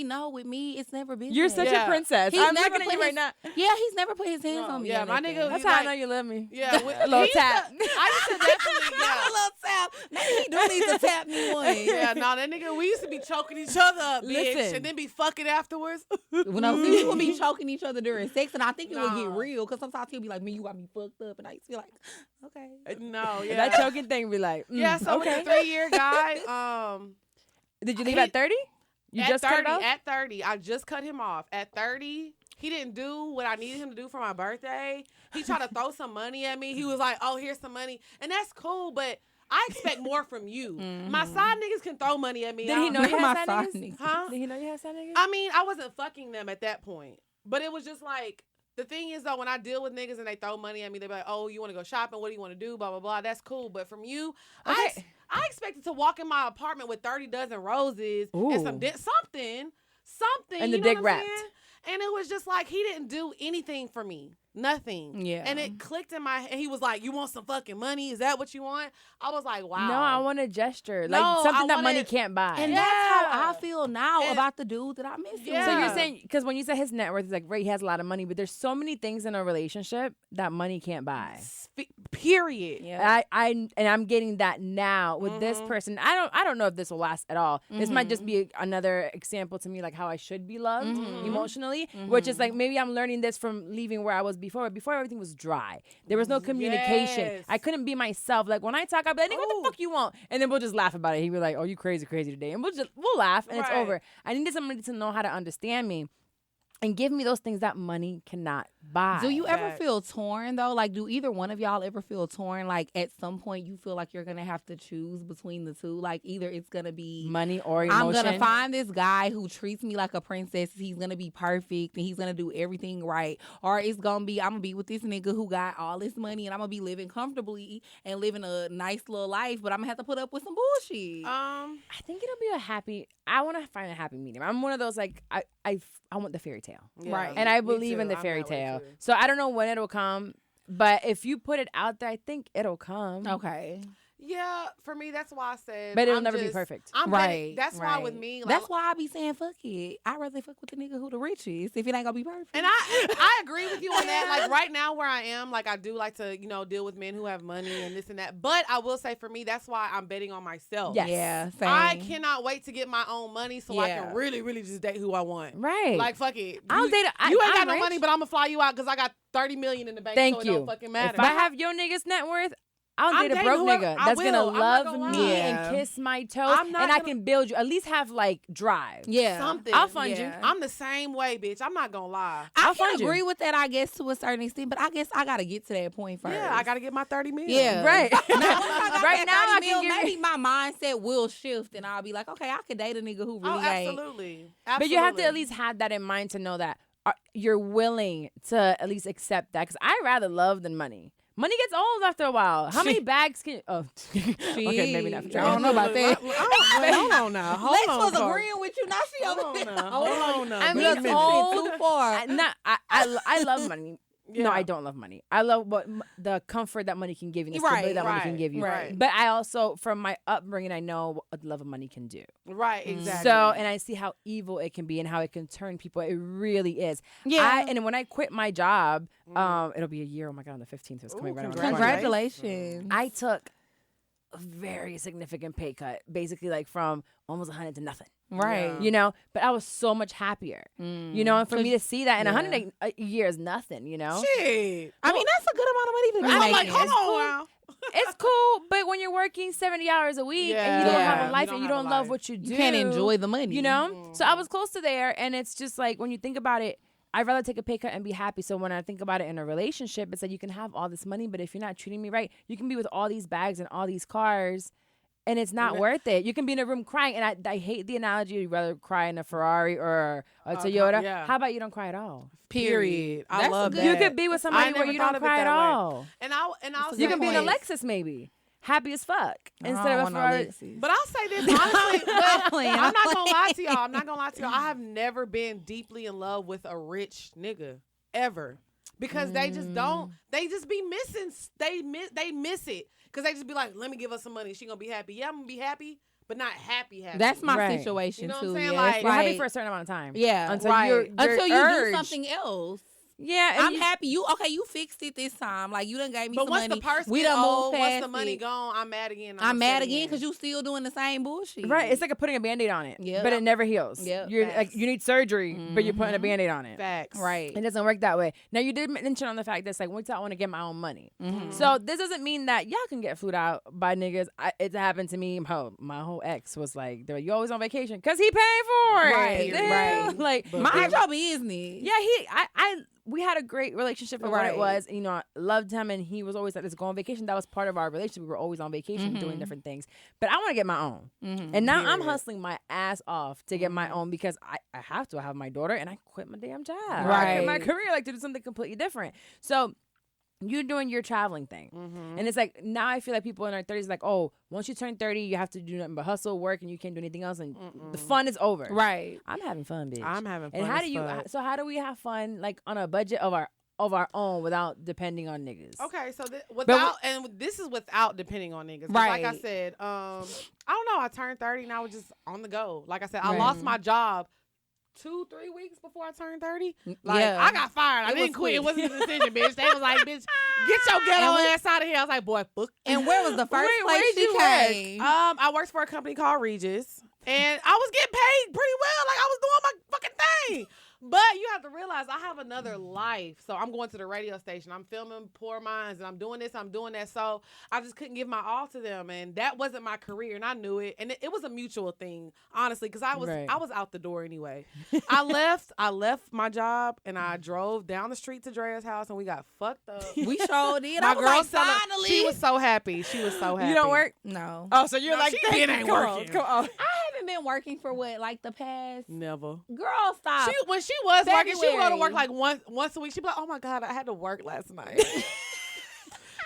and all. no, with me, it's never been. You're that. such Yeah. a princess. He's I'm never looking at put you right his- now. Yeah, he's never put his hands on me. Yeah, or my nothing. nigga. That's he's how I like- know you love me. Yeah, A little he used to- tap. I used to definitely, A little tap. Maybe he do need to tap me one. yeah, no, that nigga, we used to be choking each other up, bitch, Listen. and then be fucking afterwards. When I see people be choking each other during sex, and I think it would get Nah. real because sometimes he'll be like, "Man, you got me fucked up," and I used to be like, "Okay." No, yeah. That choking thing be like, yeah, so okay. with the 3-year guy, Did you leave he- at 30? You at just 30, cut it off? At 30, I just cut him off. At 30, he didn't do what I needed him to do for my birthday. He tried to throw some money at me. He was like, "Oh, here's some money," and that's cool, but I expect more from you. My side niggas can throw money at me. Did he know you My had side side niggas? niggas. Huh? Did he know you had side niggas? I mean, I wasn't fucking them at that point, but it was just like, the thing is though, when I deal with niggas and they throw money at me, they be like, "Oh, you want to go shopping? What do you want to do? Blah blah blah." That's cool, but from you, Okay. I expected to walk in my apartment with 30 dozen roses and Ooh. something, And the you know dick what I'm wrapped. saying? And it was just like he didn't do anything for me. Nothing. Yeah. And it clicked in my head. He was like, "You want some fucking money? Is that what you want?" I was like, "Wow." No, I want a gesture. Like No, something I that money wanted- can't buy. And Yeah. that's how I feel now And- about the dude that I miss. Yeah. So you're saying, because when you said his net worth is like, right, he has a lot of money, but there's so many things in a relationship that money can't buy. Period. Yeah. And I'm getting that now with this person. I don't know if this will last at all. This might just be another example to me, like how I should be loved emotionally, which is like maybe I'm learning this from leaving where I was before. But before everything was dry, there was no communication. Yes. I couldn't be myself. Like when I talk, I'd be like, "Nigga, what Ooh. the fuck you want?" And then we'll just laugh about it. He'd be like, "Oh, you crazy today," and we'll laugh and it's Right. over. I needed somebody to know how to understand me and give me those things that money cannot buy. Do you ever Facts. feel torn though? Like, do either one of y'all ever feel torn? Like, at some point, you feel like you're gonna have to choose between the two. Like, either it's gonna be money or emotion? I'm gonna find this guy who treats me like a princess. He's gonna be perfect and he's gonna do everything right, or it's gonna be I'm gonna be with this nigga who got all this money and I'm gonna be living comfortably and living a nice little life, but I'm gonna have to put up with some bullshit. I think it'll be a happy. I want to find a happy medium. I'm one of those like I want the fairy tale, Yeah, Right. and I me believe too. in the I'm fairy that way tale. too. So I don't know when it'll come, but if you put it out there, I think it'll come. Okay. Yeah, for me, that's why I said. But it'll I'm never be just- perfect. I'm Right, betting- That's why with right. me, like, That's why I be saying fuck it. I'd rather fuck with the nigga who the richest if it ain't gonna be perfect. and I agree with you on that. Like right now where I am, like I do like to, deal with men who have money and this and that. But I will say for me, that's why I'm betting on myself. Yes. Yeah, same. I cannot wait to get my own money so I Yeah. can really, really just date who I want. Right. Like fuck it. I'll You- date. You ain't got I'm no rich. money, but I'm gonna fly you out because I got 30 million in the bank. Thank so you. It don't fucking matter. If I have your nigga's net worth, I'll I'm date a dating broke whoever- nigga I that's gonna will. I'm not love gonna me lie. Yeah. and kiss my toes, I'm not and I gonna- can build you. At least have like drive. yeah. something. I'll fund you. Yeah. I'm the same way, bitch. I'm not gonna lie. I I'll can find you. agree with that, I guess, to a certain extent, but I guess I gotta get to that point first. Yeah, I gotta get my 30 million. Yeah. Right. Now, once I got Right that now, 30 I mil, can give maybe you. my mindset will shift, and I'll be like, okay, I could date a nigga who really Oh, ain't. absolutely. But you have to at least have that in mind to know that you're willing to at least accept that. Because I rather love than money. Money gets old after a while. How many bags can? Oh, okay, maybe not. I don't know about that. Hold on now. Hold Lex on. was Clark. agreeing with you. Now she Hold over on there. now. Hold on now. I We mean, done took old- shit too far. I love money. No, Yeah. I don't love money. I love the comfort that money can give you, and the Right, stability that money can right, give you. right. But I also, from my upbringing, I know what the love of money can do. Right, exactly. So, and I see how evil it can be and how it can turn people. It really is. Yeah. And when I quit my job, it'll be a year. Oh my God, on the 15th. It's coming Ooh, right around the Congratulations. corner. I took a very significant pay cut, basically like from almost 100 to nothing. Right. Yeah. You know, but I was so much happier. You know, and for me to see that in 100 a year is nothing. You know, Shit. I mean, that's a good amount of money to be I'm making. like, hold It's on cool. now. it's cool. But when you're working 70 hours a week and you don't Yeah. have a life You and you don't have don't a love life. what you do, You can't enjoy the money. You know, so I was close to there, and it's just like when you think about it. I'd rather take a pay cut and be happy. So when I think about it in a relationship, it's like you can have all this money, but if you're not treating me right, you can be with all these bags and all these cars, and it's not worth it. You can be in a room crying, and I hate the analogy. You'd rather cry in a Ferrari or a Toyota. yeah. How about you don't cry at all? Period. I That's love a that. good- You could be with somebody where never you thought don't of it cry at that way. all. And I'll You say can be in a point. Lexus maybe, happy as fuck, I instead don't of a want no Ferrari. Lexus. But I'll say this honestly, but playing, I'm I'm not gonna lie to y'all. I have never been deeply in love with a rich nigga ever, because they just don't. They just be missing. They miss it because they just be like, let me give her some money. She gonna be happy. Yeah, I'm gonna be happy, but not happy. That's my Right. situation You know what too. I'm saying? Yeah, Like- it's You're happy for a certain amount of time. Yeah, Until right. you're until you urged. do something else. Yeah, and I'm happy. You fixed it this time. Like you done gave me But some once money. the purse we get done old, moved once past the money it. gone, I'm mad again. I'm mad again because you still doing the same bullshit. Right, it's like putting a Band-Aid on it, Yep. but it never heals. Yep. You're like Facts. you need surgery, but you're putting a Mhm. Band-Aid on it. facts. right. It doesn't work that way. Now you did mention on the fact that it's like, wait till I want to get my own money. Mhm. So this doesn't mean that y'all can get flued out by niggas. It happened to me. My whole ex was like, they're like, you always on vacation because he paid for it. Right, Damn. right. Like, Mind your business. yeah, we had a great relationship for what it Right. was. You know, I loved him, and he was always like, let's go on vacation. That was part of our relationship. We were always on vacation doing Mhm. different things. But I want to get my own. Mhm. And now I'm Period. hustling my ass off to get my own because I have to. I have my daughter, and I quit my damn job. I quit my Right. career like to do something completely different. So you're doing your traveling thing. Mm-hmm. And it's like, now I feel like people in their 30s like, oh, once you turn 30, you have to do nothing but hustle, work, and you can't do anything else. And the fun is over. Right. I'm having fun, bitch. I'm having fun. And how as do you, fuck. so how do we have fun like on a budget of our own without depending on niggas? Okay, so this is without depending on niggas. 'Cause Like I Right. said, I don't know. I turned 30 and I was just on the go. Like I said, I Right. lost my job 2-3 weeks before I turned 30. Like Yeah. I got fired. I It didn't was quit. It quick. wasn't a decision, bitch. They was like, bitch, get your ghetto ass out of here. I was like, boy, fuck. And where was the first Wait, place where'd she you work? came? I worked for a company called Regis, and I was getting paid pretty well. Like I was doing my fucking thing. But you have to realize I have another life. So I'm going to the radio station. I'm filming Poor Minds, and I'm doing this, I'm doing that. So I just couldn't give my all to them, and that wasn't my career, and I knew it. And it was a mutual thing, honestly, because I was out the door anyway. I left my job, and I drove down the street to Drea's house, and we got fucked up. We showed it. My I was girl like, finally. She was so happy. She was so happy. You don't work? No. Oh, so you're No, like, she thank been you. ain't Come on, working. come on. I haven't been working for what, like the past? Never. Girl, stop. When she was working, she would go to work February. like once a week. She'd be like, "Oh my god, I had to work last night."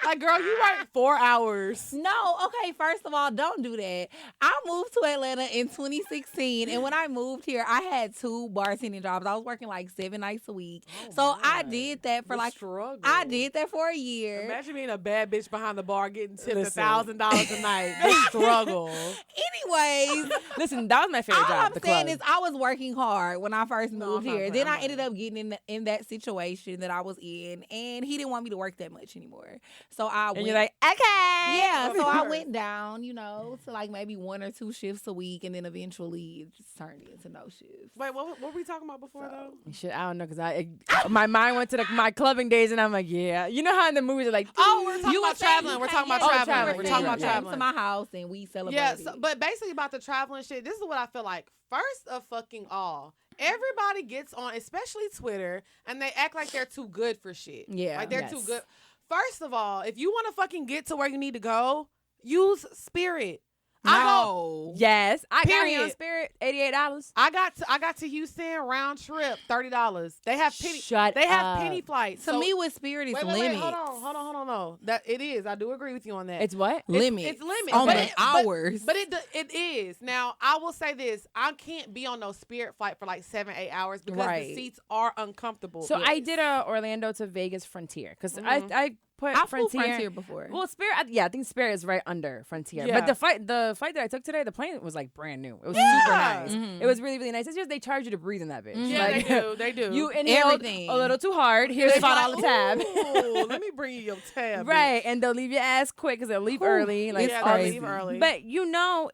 Like, girl, you worked 4 hours. No, okay, first of all, don't do that. I moved to Atlanta in 2016, and when I moved here, I had 2 bartending jobs. I was working like 7 nights a week. So I did that for The like, struggle. I did that for a year. Imagine being a bad bitch behind the bar getting tipped Listen. $1,000 a night. The struggle. Anyways, Listen, that was my favorite all job. I'm the saying club. is I was working hard when I first No, moved I'm not here. playing. Then I'm I ended up getting in that situation that I was in, and he didn't want me to work that much anymore. So I and went. you're like, okay. Yeah, so I went down, to like maybe 1 or 2 shifts a week, and then eventually it just turned into no shifts. Wait, what were we talking about before, though? Shit, I don't know, because my mind went to my clubbing days, and I'm like, yeah. You know how in the movies are like, Oh, we're talking You about were saying traveling. you We're came- talking about yeah, Oh, traveling. traveling. We're Yeah, talking yeah, about yeah. Came traveling. to my house and we celebrated. Yeah, but basically about the traveling shit, this is what I feel like. First of fucking all, everybody gets on, especially Twitter, and they act like they're too good for shit. Yeah. Like they're Yes. too good. First of all, if you want to fucking get to where you need to go, use Spirit. no. yes. I got me on Period. Spirit, $88. I got to Houston round trip, $30. They have penny. Shut They have up. penny flights. To So- me, with Spirit, it's wait, limits. hold on. No, that it is. I do agree with you on that. It's what? Limits. It's limits. On but the it- hours. But it is. Now, I will say this. I can't be on no Spirit flight for like 7-8 hours because Right. the seats are uncomfortable. So I Yes. did a Orlando to Vegas Frontier, because Mhm. I put I flew Frontier. Frontier before. Well, Spirit, I think Spirit is right under Frontier. Yeah. But the flight that I took today, the plane was like brand new. It was Yeah. super nice. Mhm. It was really, really nice. It's just they charge you to breathe in that bitch. Yeah, Like, they do. They do. You inhaled Everything. a little too hard. Here's They be $5 tab. "Ooh, let me bring you your tab. Right, and they'll leave your ass quick because they'll leave early. Like, it's Yeah, all they these- leave early. But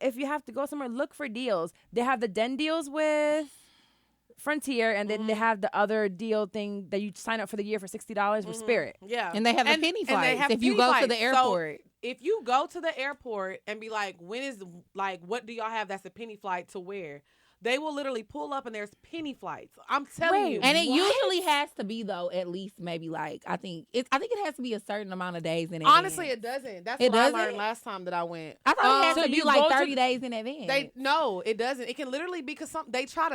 if you have to go somewhere, look for deals. They have the den deals with Frontier, and then they have the other deal thing that you sign up for the year for $60 for Spirit. Yeah. and they have the penny and they flights have if you penny go to flights. the So, airport. if you go to the airport and be like, what do y'all have that's a penny flight to where? They will literally pull up and there's penny flights. I'm telling Wait, you. And it What? usually has to be though at least maybe like I think it has to be a certain amount of days in advance. Honestly, it doesn't. That's It what I doesn't? learned last time that I went. I thought it has So to be you like go to 30 days in advance. No, it doesn't. It can literally be because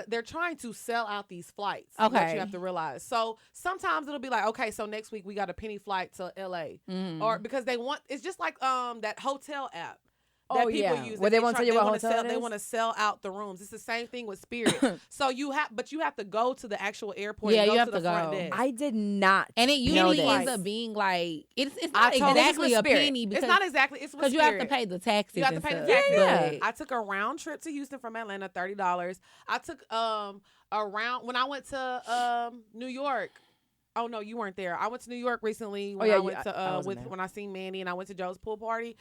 they're trying to sell out these flights. What Okay. you have to realize. So sometimes it'll be like, okay, so next week we got a penny flight to LA, Mhm. or because they want. It's just like that hotel app. that Oh, people yeah. use. Where they won't tell you what wanna hotel sell. it They is? want to sell out the rooms. It's the same thing with Spirit. So you have to go to the actual airport. Yeah, and go you have to the to front go. desk. I did not. And it know usually this. ends up being like it's I not told- exactly This is a with Spirit. penny because It's not exactly. It's because you have to pay the taxes. You have to and pay the stuff. taxes. Yeah. But I took a round trip to Houston from Atlanta, $30. I took around when I went to New York. Oh no, you weren't there. I went to New York recently when yeah, I went to I wasn't there. when I seen Mandy and I went to Joe's pool party.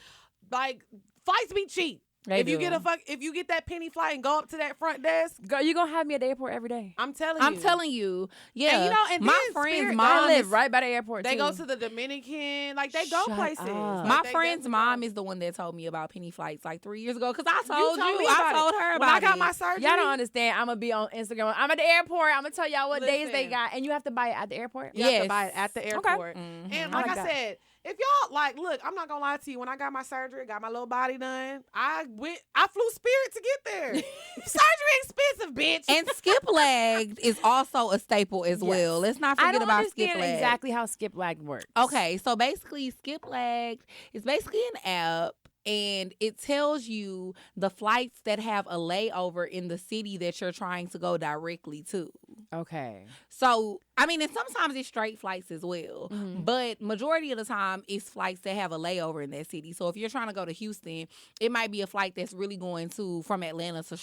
Like flights be cheap. They if you do. if you get that penny flight and go up to that front desk, Girl, you gonna have me at the airport every day. I'm telling you. I'm telling you, yeah. And you know, and my then friend's Spirit, mom I live is- right by the airport. They too. go to the Dominican, like they go Shut places. up. Like, My they friend's definitely mom go. is the one that told me about penny flights like 3 years ago. Because I told you, me I about told it. her about when I got it. my surgery. Y'all don't understand. I'm gonna be on Instagram. I'm at the airport. I'm gonna tell y'all what days they Listen. got, and you have to buy it at the airport. You have Yes. to buy it at the airport. Mhm. And I like like I that. said, if y'all like, look, I'm not gonna lie to you. When I got my surgery, got my little body done, I flew Spirit to get there. Surgery expensive, bitch. And skip lag is also a staple as well. Let's not I forget don't about skip understand lag. exactly how skip lag works. Okay, so basically, skip lag is basically an app. And it tells you the flights that have a layover in the city that you're trying to go directly to. Okay. So, I mean, and sometimes it's straight flights as well. Mhm. But majority of the time, it's flights that have a layover in that city. So, if you're trying to go to Houston, it might be a flight that's really going from Atlanta to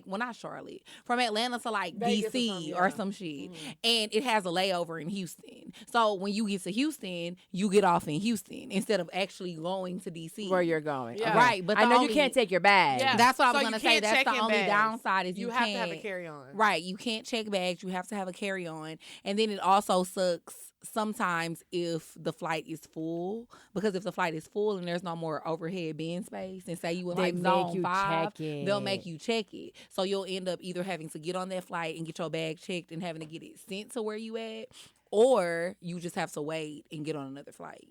not Charlotte, from Atlanta to like Vegas or DC something, or yeah. some shit. Mhm. And it has a layover in Houston. So, when you get to Houston, you get off in Houston instead of actually going to DC. Where you're going. Yeah. Okay. Right, but I the know only- you can't take your bag. Yeah. That's what I So was you going to say. can't That's check the in only bags. downside is You you have can't to have a carry-on. Right, you can't check bags. You have to have a carry-on. And then it also sucks sometimes if the flight is full, because if the flight is full and there's no more overhead bin space, and say you in They like make zone you 5, check it. they'll make you check it. So you'll end up either having to get on that flight and get your bag checked and having to get it sent to where you at, or you just have to wait and get on another flight.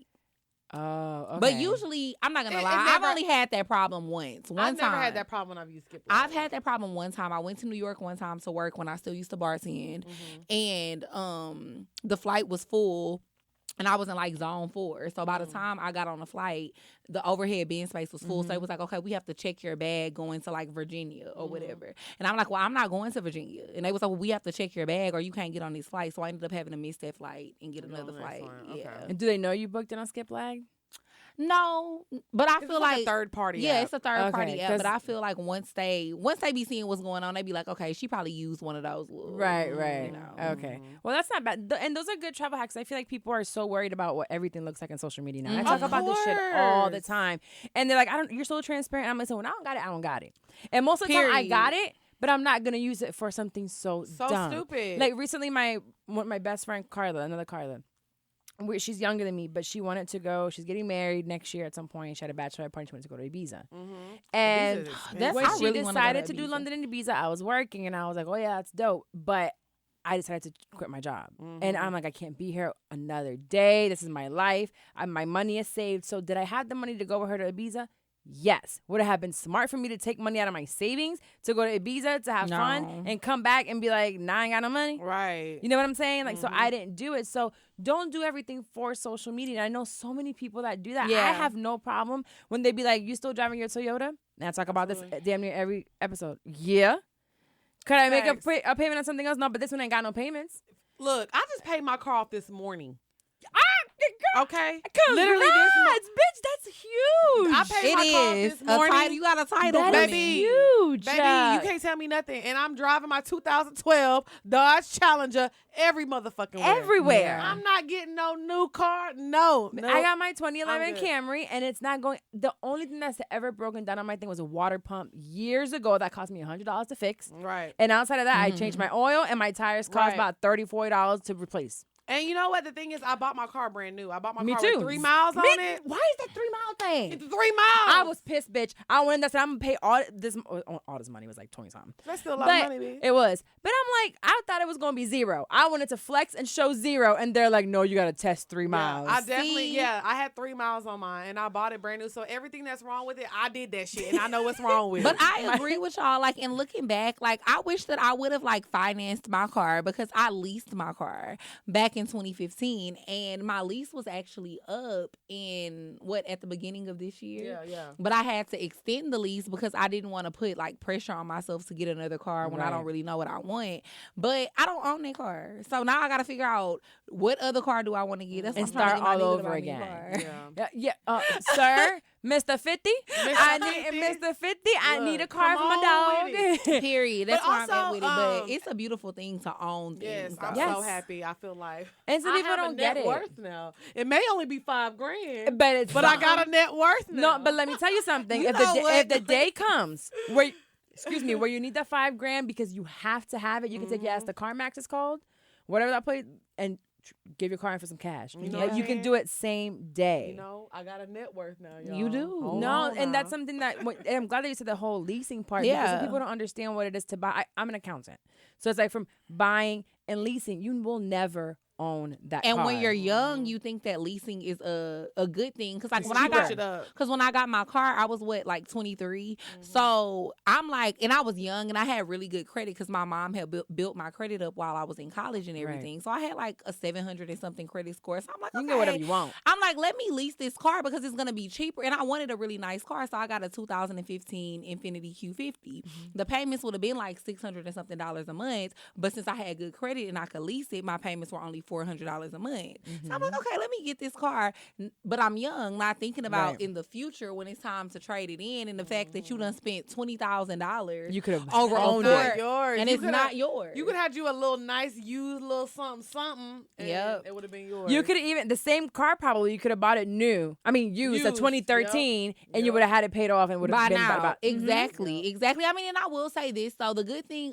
Oh, okay. But usually, I'm not gonna lie, I've only had that problem once. One I've time. never had that problem when I've used skip. I've had that problem one time. I went to New York one time to work when I still used to bartend, and the flight was full, and I was in like zone 4. So by the time I got on the flight, the overhead bin space was full. So it was like, okay, we have to check your bag going to like Virginia or whatever. And I'm like, well, I'm not going to Virginia. And they was like, well, we have to check your bag or you can't get on this flight. So I ended up having to miss that flight and get another flight. Okay. Yeah. And do they know you booked it on skip lag? No, but I It's feel like like a third party. yeah, app. it's a third party Okay, app. But 'cause- I feel like once they be seeing what's going on, they be like, okay, she probably used one of those. Little, Right. You know. Okay. Well, that's not bad. And those are good travel hacks. I feel like people are so worried about what everything looks like on social media now. I Mhm. talk Of about this shit all the course. time. And they're like, you're so transparent. I'm like, when I don't got it, I don't got it. And most of the time I Period. got it, but I'm not going to use it for something so dumb. stupid. Like recently, my best friend, another Carla, she's younger than me, but she wanted to go. She's getting married next year at some point. She had a bachelorette party. She wanted to go to Ibiza. And Ibiza is expensive. That's when I she really wanna go decided to to do Ibiza. London and Ibiza, I was working, and I was like, oh, yeah, that's dope. But I decided to quit my job. And I'm like, I can't be here another day. This is my life. My money is saved. So did I have the money to go with her to Ibiza? Yes. Would it have been smart for me to take money out of my savings to go to Ibiza to have fun No. and come back and be like, nah, I ain't got no money? Right. You know what I'm saying? Like, so I didn't do it. So don't do everything for social media. And I know so many people that do that. I Yeah. have no problem when they be like, you still driving your Toyota? And I talk about this Absolutely. damn near every episode. Yeah. Could I make Facts. a payment on something else? No, but this one ain't got no payments. Look, I just paid my car off this morning. Girl, Okay. congrats, Literally this morning. bitch, that's huge. I paid my car off It is this a morning. title. You got a title, That for is baby. me. huge. Baby, you can't tell me nothing. And I'm driving my 2012 Dodge Challenger every motherfucking way. everywhere. Yeah. I'm not getting no new car. No. I got my I'm 2011 good. Camry, and it's not going. The only thing that's ever broken down on my thing was a water pump years ago that cost me $100 to fix. Right. And outside of that, I changed my oil, and my tires cost Right. about $30-$40 to replace. And you know what? The thing is, I bought my car brand new. I bought my Me car too. with 3 miles on it. Why is that 3 mile thing? It's 3 miles. I was pissed, bitch. I went and I said, I'm gonna pay all this money. It was like 20 something. That's still a lot But of money, bitch. it was. But I'm like, I thought it was gonna be 0. I wanted to flex and show 0, and they're like, no, you gotta test 3 miles. I definitely, See? I had 3 miles on mine, and I bought it brand new. So everything that's wrong with it, I did that shit, and I know what's wrong with But it. I agree with y'all. Like, and looking back, like, I wish that I would have like financed my car because I leased my car back in 2015, and my lease was actually up at the beginning of this year. Yeah. But I had to extend the lease because I didn't want to put like pressure on myself to get another car when I don't really know what I want. But I don't own that car, so now I got to figure out what other car do I want to get. That's and what I'm start trying to all get my over new again. car. Sir, Mr. 50, I 50. need Mr. 50. I need a car for come my on with dog. Period. That's But where I'm at also, with it. But it's a beautiful thing to own Yes, things. I'm though. Yes. so happy. I feel like And some I people have don't a get net it. worth now. It may only be $5,000, But I got a net worth now. No, but let me tell you something. You If know what? the day comes where where you need that $5,000 because you have to have it, you can take your ass to CarMax is called, whatever that place, and give your car in for some cash. You know Like, what you I'm can saying? do it same day. You know, I got a net worth now, y'all. You do. Hold No, on and now. that's something that and I'm glad that you said the whole leasing part because Yeah. some people don't understand what it is to buy. I'm an accountant, so it's like from buying and leasing, you will never own that And car. when you're young, you think that leasing is a good thing. Because like It's when I cheaper. got It up. Because when I got my car, I was 23. So I'm like, and I was young and I had really good credit because my mom had built my credit up while I was in college and everything. So I had like a 700 and something credit score. So I'm like, you okay. can get whatever you want. I'm like, let me lease this car because it's gonna be cheaper. And I wanted a really nice car, so I got a 2015 Infiniti Q50. The payments would have been like $600 and something a month, but since I had good credit and I could lease it, my payments were only $400 a month. So I'm like, okay, let me get this car. But I'm young, not thinking about in the future when it's time to trade it in, and the fact that you done spent $20,000 You could have over a owned Ford, it. Yours. and You it's coulda- not yours. You could have you a little nice used little something, and Yep. it would have been yours. You could even the same car probably you could have bought it new. I mean used at Used, 2013 and you Yep. would have had it paid off and would by have been now. about Exactly. I mean, and I will say this, though.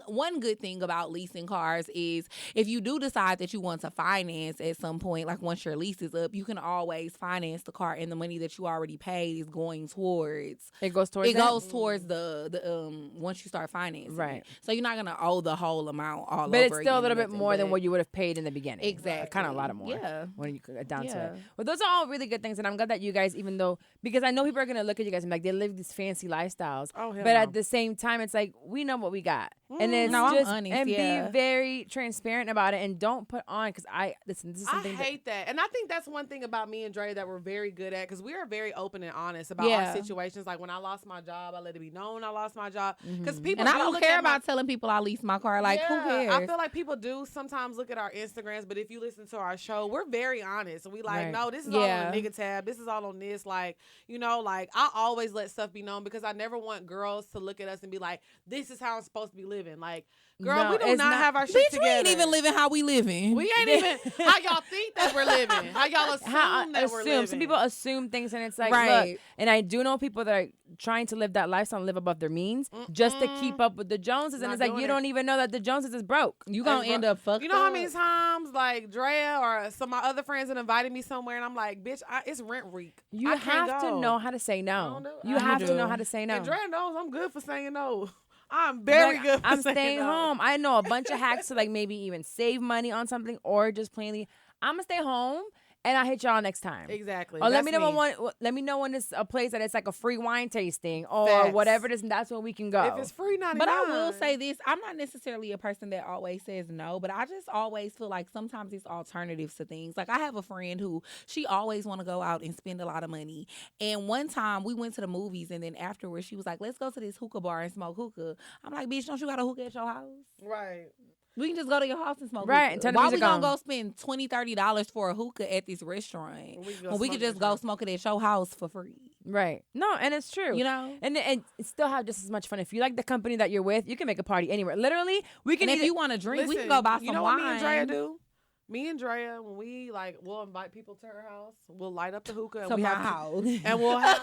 One good thing about leasing cars is if you do decide that you want to finance at some point, like once your lease is up, you can always finance the car, and the money that you already paid is going towards. It goes towards that? Towards the once you start financing. Right. it. So you're not gonna owe the whole amount all But over it's still a again little or bit nothing, more than but- what you would have paid in the beginning. Exactly. Kind of a lot of more. Yeah. When you get down to Yeah. it. Well, those are all really good things. And I'm glad that you guys, even though, because I know people are going to look at you guys and be like, they live these fancy lifestyles. Oh, hell but no. at the same time, it's like, we know what we got. And it's No, I'm just, honest, and yeah. be very transparent about it and don't put on, because listen, this is I something hate that. And I think that's one thing about me and Dre that we're very good at, because we are very open and honest about Yeah. our situations. Like when I lost my job, I let it be known I lost my job. Because people And I do don't look care at my- about telling people I lease my car. Like, who Yeah, cares? I feel like people do sometimes look at our Instagrams, but if you listen to our show, we're very honest. We like, Right. no, this is all on Yeah. the nigga tab. This is all on this. Like, you know, like I always let stuff be known because I never want girls to look at us and be like, this is how I'm supposed to be living. Like, girl, No, we do it's not not- have our shit Bitch, together. we ain't even living how we living. We ain't even how y'all think that we're living. How y'all assume that we're living. Some people assume things, and it's like, Right. look, and I do know people that are trying to live that lifestyle and live above their means just to keep up with the Joneses, and Not it's like doing you it. don't even know that the Joneses is broke. You gonna That's end bro- up fucked You know how up. many times like Drea or some of my other friends have invited me somewhere and I'm like, bitch, it's rent week. You I can't have to go. know how to say I no. don't do- You I have to do. know how to say no. And Drea knows I'm good for saying no. I'm very Like, good for I'm saying staying no. home. I know a bunch of hacks to like maybe even save money on something or just plainly, I'm gonna stay home and I'll hit y'all next time. Exactly. Or let That's me know let me know when it's a place that it's like a free wine tasting or Facts. whatever it is, and that's when we can go. If it's free, $99. But I will say this, I'm not necessarily a person that always says no, but I just always feel like sometimes it's alternatives to things. Like I have a friend who she always want to go out and spend a lot of money. And one time we went to the movies and then afterwards she was like, let's go to this hookah bar and smoke hookah. I'm like, bitch, don't you got a hookah at your house? Right. We can just go to your house and smoke Right, hookah. and turn the Why we music gonna on. go spend $20, $30 for a hookah at this restaurant We can go when we smoke could just this go shit. smoke it at your house for free? Right. No, and it's true. You know? And still have just as much fun. If you like the company that you're with, you can make a party anywhere. Literally, we can And if either- you want to drink, we can Listen, go buy some you know wine. what me and Drea do? Me and Drea, when we we'll invite people to her house. We'll light up the hookah. And To we my have house. And we'll have.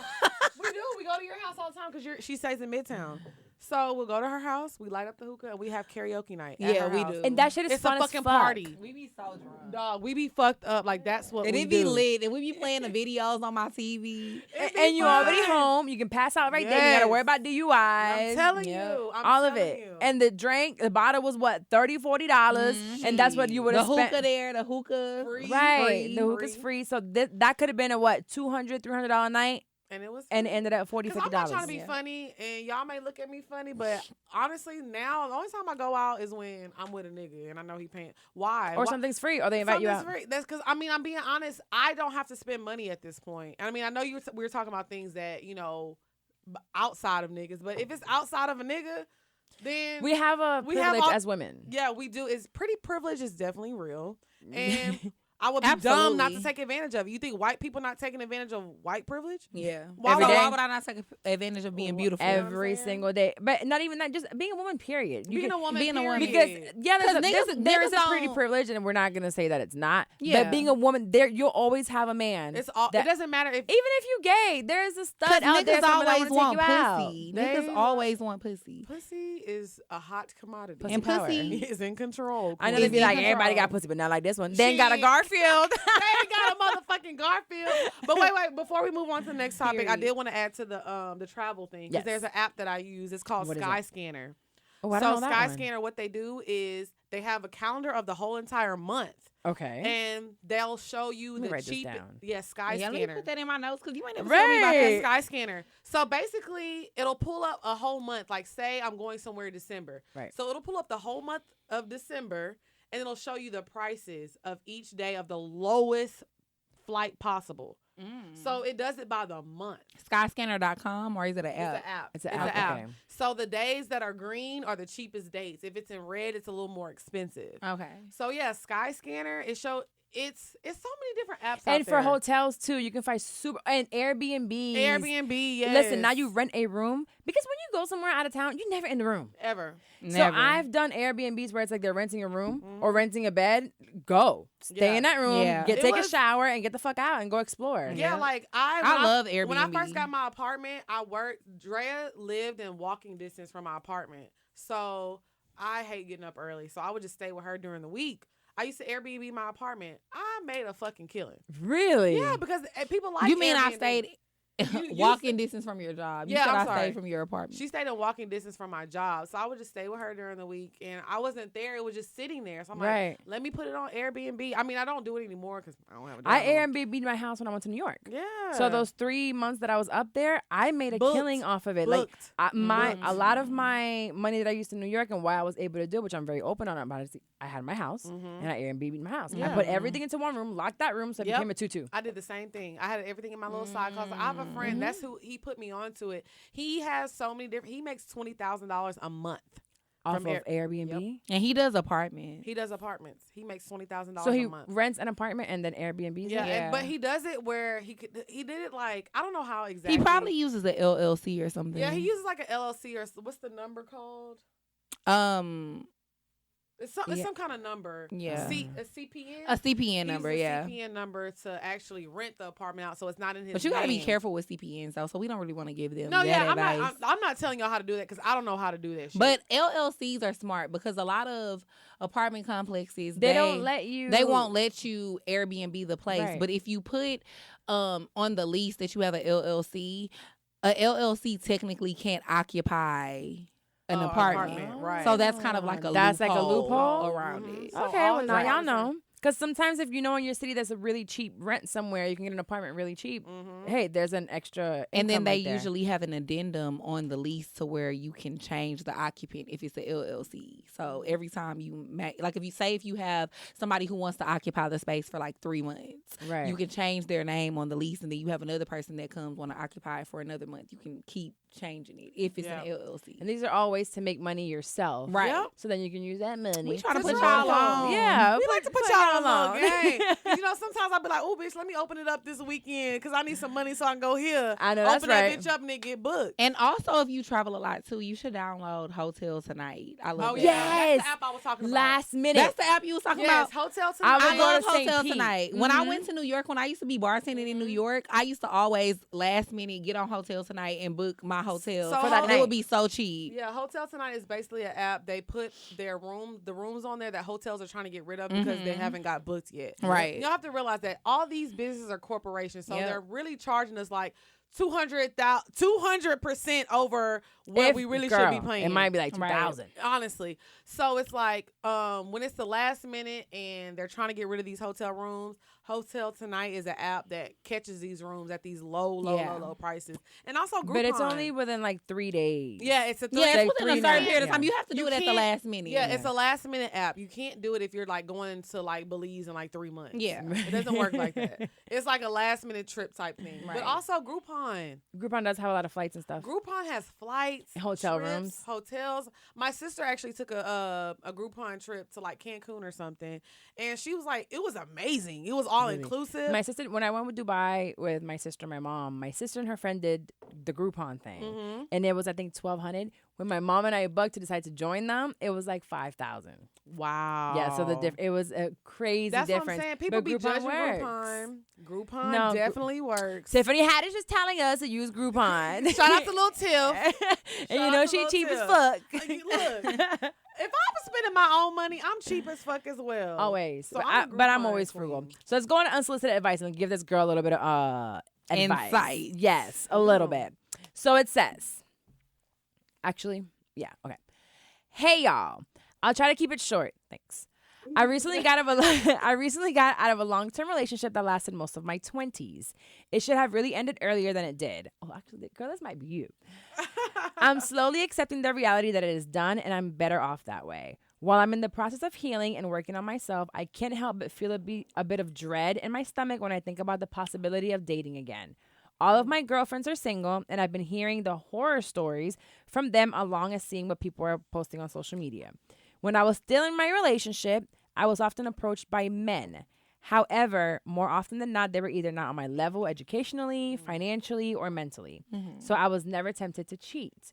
We do. We go to your house all the time because she stays in Midtown. So we'll go to her house. We light up the hookah and we have karaoke night. at Yeah, her we house. do. and that shit is It's fun a as fucking fuck. party. We be so drunk. Dog, we be fucked up. Like that's what And we it be do. lit. And we be playing the videos on my TV. It be And you fun. already home. You can pass out right there. You Yes. gotta worry about DUIs. I'm telling Yep. you. I'm all of telling it. you. And the drink, the bottle was what, $30, $40, and that's what you would The have spent. hookah there, the hookah. Free. Right, Free. the hookah's free. So that could have been a what, $200, $300 night. And it was and ended at $40, Because $50. I'm not trying to be funny, and y'all may look at me funny, but honestly, now the only time I go out is when I'm with a nigga, and I know he paying. Why? Or something's free, or they invite you out. Something's free. That's because I'm being honest. I don't have to spend money at this point. I mean, I know we were talking about things that outside of niggas, but if it's outside of a nigga, then We have a privilege as women. Yeah, we do. It's pretty privilege is definitely real, and I would be Absolutely. dumb not to take advantage of it. You think white people not taking advantage of white privilege? Yeah. Why Every would day? Why would I not take advantage of being beautiful? know what I'm Every saying? single day, but not even that. Just being a woman. Period. Being a woman, being a woman. Because period. there is a niggas pretty don't- privilege, and we're not gonna say that it's not. Yeah. But being a woman, you'll always have a man. It's all. that- It doesn't matter if Even if you gay, there is a stud Because out there. niggas someone that always wanna want take you out. pussy. They- Niggas always want pussy. pussy is a hot commodity. Pussy And power. pussy is in control. I know Queen. they be like, in everybody control. got pussy, but not like this one. Then got a Shit. Garfield. They got a motherfucking Garfield. But wait, before we move on to the next topic, I Period. did want to add to the travel thing, because Yes. there's an app that I use. It's called What is it? Skyscanner. Oh, I don't So know that one. Skyscanner, what they do is they have a calendar of the whole entire month, Okay. and they'll show you Let me the write this cheap. down. Yeah, Skyscanner. Yeah, let me put that in my notes because you ain't never told me about Right. that. Skyscanner. So basically, it'll pull up a whole month. Like, say I'm going somewhere in December. Right. So it'll pull up the whole month of December, and it'll show you the prices of each day of the lowest flight possible. So it does it by the month. Skyscanner.com, or is it an It's app? an app. It's an app, okay. So the days that are green are the cheapest dates. If it's in red, it's a little more expensive. Okay. So yeah, Skyscanner. It's so many different apps. And out for there. hotels too, you can find and Airbnb. Airbnb, yes. Listen, now you rent a room because when you go somewhere out of town, you never in the room. ever. So Never. I've done Airbnbs where it's like they're renting a room or renting a bed. Go stay Yeah. in that room, Yeah. take a was- shower, and get the fuck out and go explore. Yeah, like I love When I Airbnb. first got my apartment, I worked. Drea lived in walking distance from my apartment, so I hate getting up early. So I would just stay with her during the week. I used to Airbnb my apartment. I made a fucking killing. Really? Yeah, because people like. You mean I Airbnb. stayed you walking distance from your job? You Yeah, said I'm I sorry. stayed from your apartment. She stayed in walking distance from my job, so I would just stay with her during the week, and I wasn't there. It was just sitting there. So I'm Right. like, let me put it on Airbnb. I mean, I don't do it anymore because I don't have a job. I no more. Airbnb'd my house when I went to New York. Yeah. So those 3 months that I was up there, I made a Booked. killing off of it. Booked. Like Booked. a lot of my money that I used in New York and why I was able to do it, which I'm very open on about it, is I had my house and I Airbnb'd my house. Yeah. I put everything into one room, locked that room, so it Yep. became a tutu. I did the same thing. I had everything in my little side closet. I have a friend. That's who he put me onto it. He has so many different. He makes $20,000 a month Off from of Airbnb. And he does apartment. He does apartments. He makes $20,000 So he a month. rents an apartment and then Airbnb's Yeah, it? Yeah. but he does it where he did it like I don't know how exactly. He probably uses an LLC or something. Yeah, he uses like an LLC or what's the number called? It's Yeah. some kind of number. Yeah. A CPN. a CPN He number. uses a Yeah. CPN number to actually rent the apartment out, so it's not in his. But you got to be name. careful with CPNs though, so we don't really want to give them No, that yeah, advice. I'm not telling y'all how to do that because I don't know how to do that shit. But LLCs are smart because a lot of apartment complexes They don't let you. They won't let you Airbnb the place. Right. But if you put on the lease that you have a LLC technically can't occupy an apartment. right? So that's kind of like a That's like a loophole? around Mhm. it. So Okay, all well his now y'all apartments are- know. Because sometimes if you know in your city there's a really cheap rent somewhere, you can get an apartment really cheap. Hey, there's an extra. And then income they right there. usually have an addendum on the lease to where you can change the occupant if it's a LLC. So every time you like if you have somebody who wants to occupy the space for like 3 months, Right. you can change their name on the lease, and then you have another person that comes want to occupy it for another month. You can keep changing it if it's an LLC. And these are all ways to make money yourself. Right. Yep. So then you can use that money. We try to To put try y'all to- on. Yeah. We like to put y'all on game. game. Sometimes I'll be like, oh, bitch, let me open it up this weekend because I need some money so I can go here. I know, that's open that right. bitch up and it get booked. And also, if you travel a lot too, you should download Hotel Tonight. I love Oh, that. yeah. Yes. That's the app I was talking about. Last minute. That's the app you was talking Yes, about. Hotel I Tonight. would I go love to St. Hotel Pete. Tonight. When I Mhm. went to New York, when I used to be bartending in New York, I used to always last minute get on Hotel Tonight and book my hotel. So For that it it night. would be so cheap. Yeah, Hotel Tonight is basically an app. They put the rooms on there that hotels are trying to get rid of because they haven't got booked yet. Right. You have to realize that all these businesses are corporations, so Yep. they're really charging us like 200% over what we really should be paying. It might be like 2,000. Honestly. So it's like when it's the last minute and they're trying to get rid of these hotel rooms, Hotel Tonight is an app that catches these rooms at these low prices. And also Groupon. But it's only within like 3 days. Yeah, it's a it's within a certain nights. period of time. You have to do it at the last minute. Yeah, it's a last minute app. You can't do it if you're like going to like Belize in like 3 months. Yeah. It doesn't work like that. It's like a last minute trip type thing. Right. But also Groupon. Groupon does have a lot of flights and stuff. Groupon has flights, Hotel trips, rooms, hotels. My sister actually took a Groupon trip to like Cancun or something, and she was like, it was amazing. It was all inclusive. My sister, when I went with Dubai with my sister and my mom, my sister and her friend did the Groupon thing, and it was I think 1,200. When my mom and I bugged to decide to join them, it was like 5,000. Wow. Yeah, so it was a crazy That's difference. what I'm saying. People but be Groupon judging works. Groupon. Groupon definitely works. Tiffany Haddish is telling us to use Groupon. Shout out to Lil Tiff. And you know she cheap as fuck. Look, if I was spending my own money, I'm cheap as fuck as well. Always. So but I'm always frugal. So let's go on to unsolicited advice and give this girl a little bit of advice. Insight. Yes, a little bit. So it says, actually, yeah, okay. Hey, y'all. I'll try to keep it short. Thanks. I recently got out of a long-term relationship that lasted most of my 20s. It should have really ended earlier than it did. Oh, actually, girl, this might be you. I'm slowly accepting the reality that it is done, and I'm better off that way. While I'm in the process of healing and working on myself, I can't help but feel a bit of dread in my stomach when I think about the possibility of dating again. All of my girlfriends are single, and I've been hearing the horror stories from them along as seeing what people are posting on social media. When I was still in my relationship, I was often approached by men. However, more often than not, they were either not on my level educationally, financially, or mentally. So I was never tempted to cheat.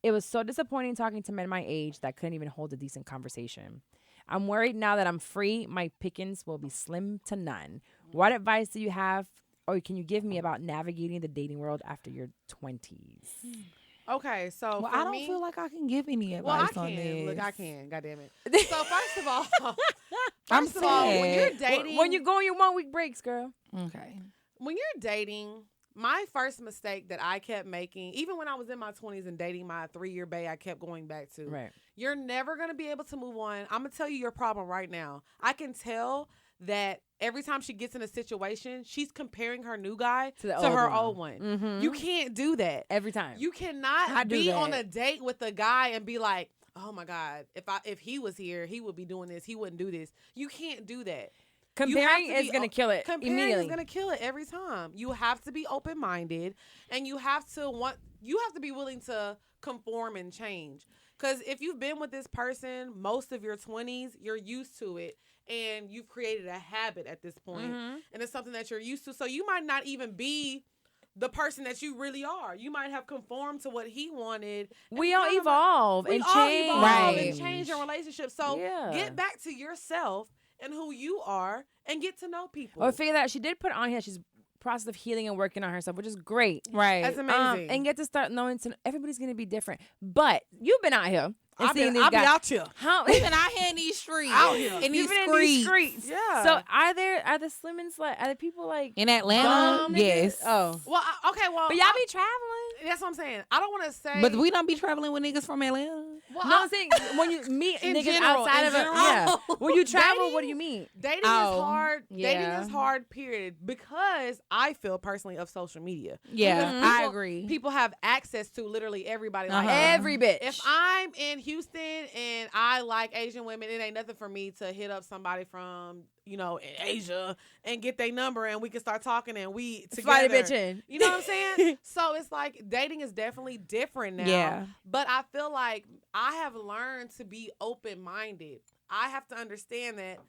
It was so disappointing talking to men my age that couldn't even hold a decent conversation. I'm worried now that I'm free, my pickings will be slim to none. What advice do you have or can you give me about navigating the dating world after your 20s? Okay, so well, for I don't me, feel like I can give any advice on this. Look, I can. God damn it. So first of all, when you're dating, when you go on your 1 week breaks, girl. Okay. When you're dating, my first mistake that I kept making, even when I was in my 20s and dating my 3-year bae, I kept going back to. Right. You're never gonna be able to move on. I'm gonna tell you your problem right now. I can tell that every time she gets in a situation, she's comparing her new guy to her old one. Mm-hmm. You can't do that. Every time. You cannot be on a date with a guy and be like, oh my God, if he was here, he would be doing this. He wouldn't do this. You can't do that. Comparing is going to kill it Comparing immediately. is going to kill it every time. You have to be open-minded, and you have to be willing to conform and change. Because if you've been with this person most of your 20s, you're used to it. And you've created a habit at this point, and it's something that you're used to. So you might not even be the person that you really are. You might have conformed to what he wanted. We all evolve and change. And change in relationships. So get back to yourself and who you are and get to know people. Or figure that out. She did put on here, she's process of healing and working on herself, which is great. Right. That's amazing. And get to start knowing everybody's going to be different. But you've been out here. I'll be out here. We've been out here in these streets. Out here. In these streets. Yeah. So are the slimmings like, are the people like in Atlanta? Yes. Oh. Well, but y'all be traveling. That's what I'm saying. I don't want to say. But we don't be traveling with niggas from Atlanta. Well, no, I'm saying when you meet niggas outside of it. When you travel, what do you mean? Dating is hard. Dating is hard, period. Because I feel personally of social media. Yeah, I agree. People have access to literally everybody. Like every bitch. If I'm in Houston and I like Asian women, it ain't nothing for me to hit up somebody from, in Asia and get their number and we can start talking and we together. Fight a bitch in. You know what I'm saying? So it's like dating is definitely different now. Yeah. But I feel like I have learned to be open-minded. I have to understand that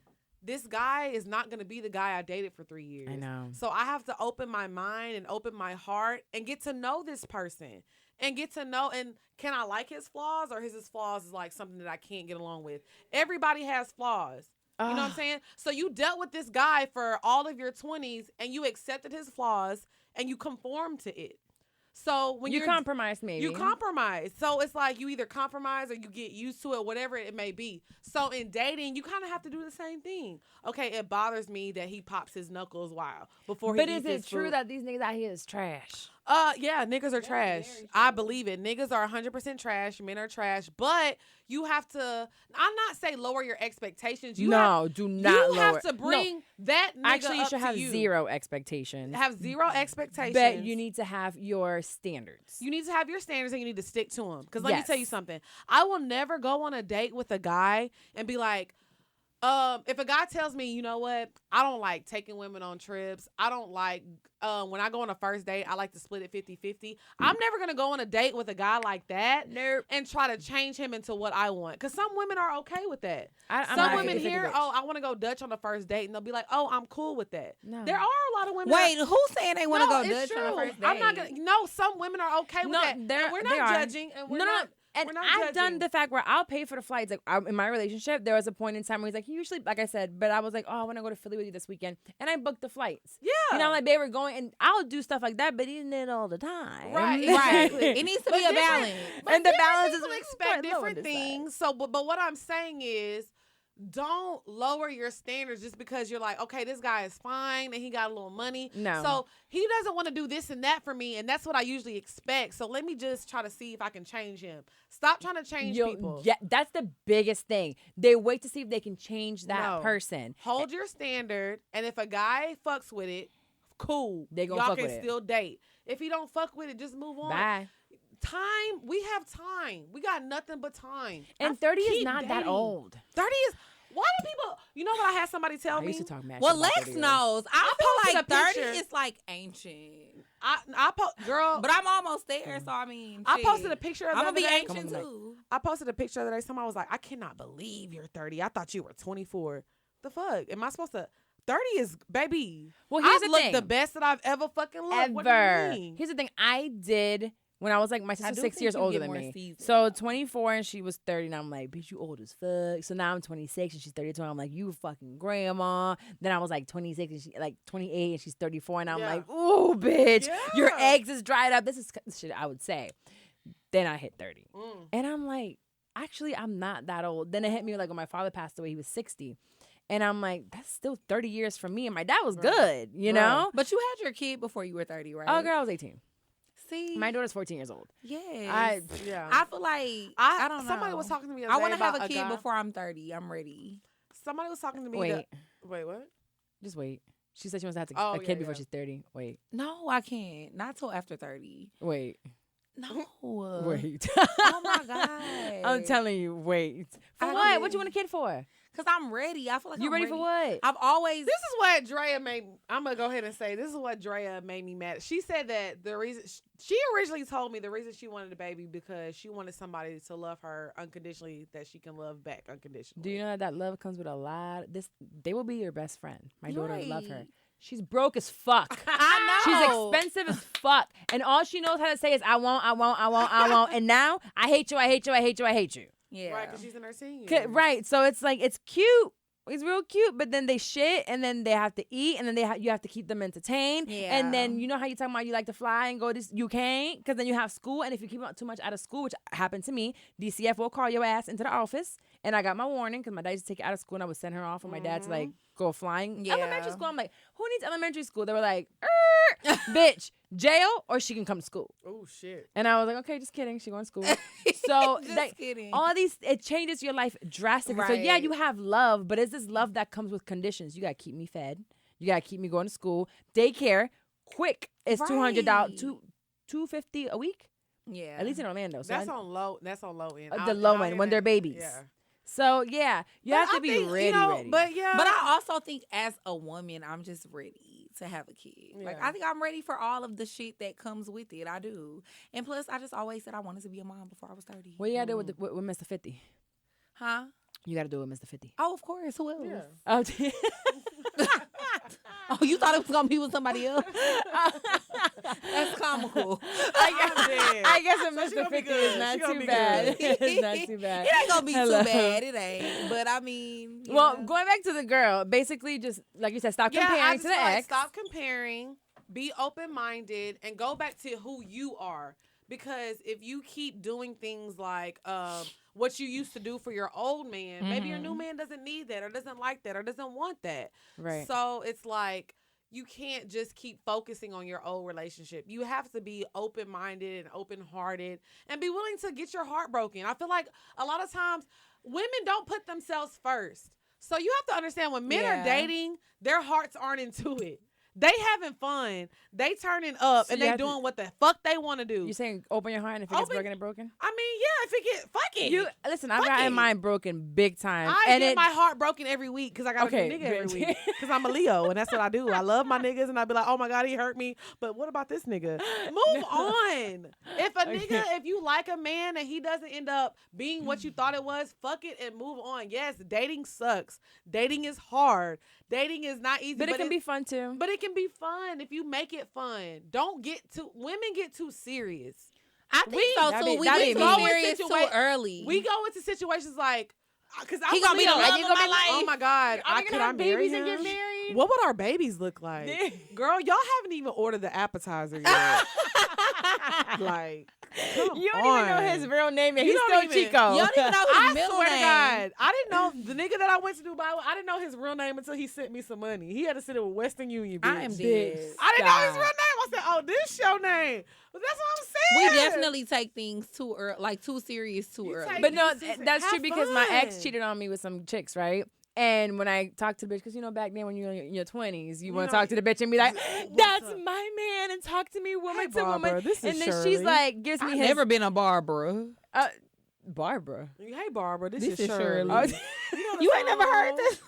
this guy is not going to be the guy I dated for 3 years. I know. So I have to open my mind and open my heart and get to know this person. And get to know, and can I like his flaws, or his flaws is like something that I can't get along with? Everybody has flaws. You know what I'm saying? So you dealt with this guy for all of your 20s, and you accepted his flaws, and you conformed to it. So when you compromise, maybe. You compromise. So it's like you either compromise or you get used to it, whatever it may be. So in dating, you kind of have to do the same thing. Okay, it bothers me that he pops his knuckles before he eats his food. But is it true that these niggas out here is trash? Yeah, niggas are trash. I believe it. Niggas are 100% trash. Men are trash. But you have to, I'm not saying lower your expectations. Do not You lower. have to bring that nigga Actually, you up should to have you. zero expectations. Have zero expectations. But you need to have your standards. You need to have your standards and you need to stick to them. Because let me Yes. tell you something. I will never go on a date with a guy and be like, if a guy tells me, you know what, I don't like taking women on trips. I don't like, when I go on a first date, I like to split it 50-50. I'm never going to go on a date with a guy like that and try to change him into what I want. Because some women are okay with that. Some women here, I want to go Dutch on the first date. And they'll be like, oh, I'm cool with that. No. There are a lot of women. Wait, who's saying they want to go it's Dutch on the true. first date? I'm not going to. No, some women are okay with that. And we're not judging. And we're not. And We're not I've done judging. the fact where I'll pay for the flights. Like in my relationship, there was a point in time where he's like, he usually, like I said, but I was like, oh, I want to go to Philly with you this weekend, and I booked the flights. Yeah. You know, like they were going, and I'll do stuff like that, but he didn't do it all the time. Right, Exactly. It needs to be a balance. And the balance is people expect quite low on different this things. So, but what I'm saying is, don't lower your standards just because you're like, okay, this guy is fine and he got a little money. No. So he doesn't want to do this and that for me, and that's what I usually expect. So let me just try to see if I can change him. Stop trying to change people. Yeah, that's the biggest thing. They wait to see if they can change that No. person. Hold your standard, and if a guy fucks with it, cool. They gonna Y'all fuck can with it. still date. If he don't fuck with it, just move on. Bye. Time, we have time. We got nothing but time. And 30 is Keep not that dating. old. 30 is. Why do people? You know what I had somebody tell I me? used to talk mad Well, shit about Lex 30 knows. I posted feel like a 30 picture. is like ancient. Girl, But I'm almost there, so I mean, I shit. posted a picture of the I'm other gonna be day. ancient too. I posted a picture the other day. Somebody was like, I cannot believe you're 30. I thought you were 24. The fuck? Am I supposed to? 30 is, baby. Well, here's I've the looked thing. the best that I've ever fucking looked. Ever. What do you mean? Here's the thing. I did when I was like, my I sister's do 6 think years you older get than more me. seasoned. So 24 and she was 30. And I'm like, bitch, you old as fuck. So now I'm 26 and she's 32. And I'm like, you fucking grandma. Then I was like 26 and she like 28 and she's 34. And I'm Yeah. like, ooh, bitch, your Yeah. eggs is dried up. This is shit I would say. Then I hit 30. And I'm like, actually, I'm not that old. Then it hit me like when my father passed away, he was 60. And I'm like, that's still 30 years from me. And my dad was good, you know? But you had your kid before you were 30, right? Oh, girl, I was 18. See, My daughter's 14 years old. yes. Yeah. I feel like I don't know. Somebody was talking to me. The I other want day to have about a kid guy. before I'm 30. I'm ready. Somebody was talking to me. Wait. Wait, what? Just wait. She said she wants to have Oh, a yeah, kid before yeah. she's 30. Wait. No, I can't. Not till after 30. Wait. No. Wait. Oh my god. I'm telling you, wait. For I what? can't. What you want a kid for? Cause I'm ready. I feel like You I'm ready for what? I've always. This is what Drea made. I'm gonna go ahead and say this is what Drea made me mad. She said that the reason she originally told me the reason she wanted a baby because she wanted somebody to love her unconditionally that she can love back unconditionally. Do you know that love comes with a lot? They will be your best friend. My daughter would love her. Right. She's broke as fuck. I know. She's expensive as fuck. And all she knows how to say is, I won't. And now, I hate you. Yeah. Right, because she's in her senior. Right. So it's like, it's cute. It's real cute, but then they shit, and then they have to eat, and then you have to keep them entertained. Yeah. And then you know how you talking about you like to fly and go to, you can't, because then you have school, and if you keep too much out of school, which happened to me, DCF will call your ass into the office, and I got my warning, because my dad used to take it out of school, and I would send her off with my dad to like go flying. Yeah. Elementary school, I'm like, who needs elementary school? They were like, bitch, jail, or she can come to school. Oh shit. And I was like, okay, just kidding. She going to school. So Just kidding. all these, it changes your life drastically. So yeah, Right. you have love, but it's this love that comes with conditions. You got to keep me fed. You got to keep me going to school. Daycare, quick, is $200, Right. $250 a week. Yeah. At least in Orlando. So That's on low. That's on low end. the low end when they're babies. Yeah. So yeah, you have to be ready. Ready. But yeah. But I also think as a woman, I'm just ready to have a kid. Like, Yeah. I think I'm ready for all of the shit that comes with it. I do. And plus, I just always said I wanted to be a mom before I was 30. What you got to do with Mr. 50? Huh? You got to do it with Mr. 50. Oh, of course. Who else? Yeah. Oh, Oh, you thought it was going to be with somebody else? That's comical. I guess a So she Mr. gonna be 50 is good. not She gonna too be bad. good. It's not too bad. It ain't going to be Hello. too bad. It ain't. But I mean. Well, yeah. going back to the girl, basically just, like you said, stop I comparing just to the feel like ex. stop comparing. Be open-minded and go back to who you are. Because if you keep doing things like what you used to do for your old man, maybe your new man doesn't need that or doesn't like that or doesn't want that. Right. So it's like you can't just keep focusing on your old relationship. You have to be open-minded and open-hearted and be willing to get your heart broken. I feel like a lot of times women don't put themselves first. So you have to understand when men are dating, their hearts aren't into it. They having fun. They turning up and they doing what the fuck they want to do. You saying open your heart and if it gets broken, it broken? I mean, yeah, if it get fuck it. Listen, I've gotten mine broken big time. I get my heart broken every week because I got a new nigga every week. Because I'm a Leo and that's what I do. I love my niggas and I be like, oh my God, he hurt me. But what about this nigga? Move on. If a nigga, if you like a man and he doesn't end up being what you thought it was, fuck it and move on. Yes, dating sucks. Dating is hard. Dating is not easy. But it can be fun too. But it can be fun if you make it fun. Don't get too, women get too serious. I think so too. We get too serious too early. We go into situations like, because he gonna be the love of my life. Oh my God, could I marry him? And get married? What would our babies look like? Girl, y'all haven't even ordered the appetizer yet. Like, you don't even know his real name, and he's still Chico. You don't even know his middle name. To God, I didn't know the nigga that I went to Dubai with. I didn't know his real name until he sent me some money. He had to send it with Western Union. Bitch. I am dead. I didn't know his real name. I said, "Oh, this your name." But that's what I'm saying. We definitely take things too early, like too serious too early. But no, that's true because my ex cheated on me with some chicks, right? And when I talked to the bitch, because back then when you're in your 20s, you want to talk to the bitch and be like, "That's my man," and talk to me woman to woman. And then she's like, gives me I've never been a Barbara. Barbara. Hey, Barbara, this is Shirley. You ain't never heard this?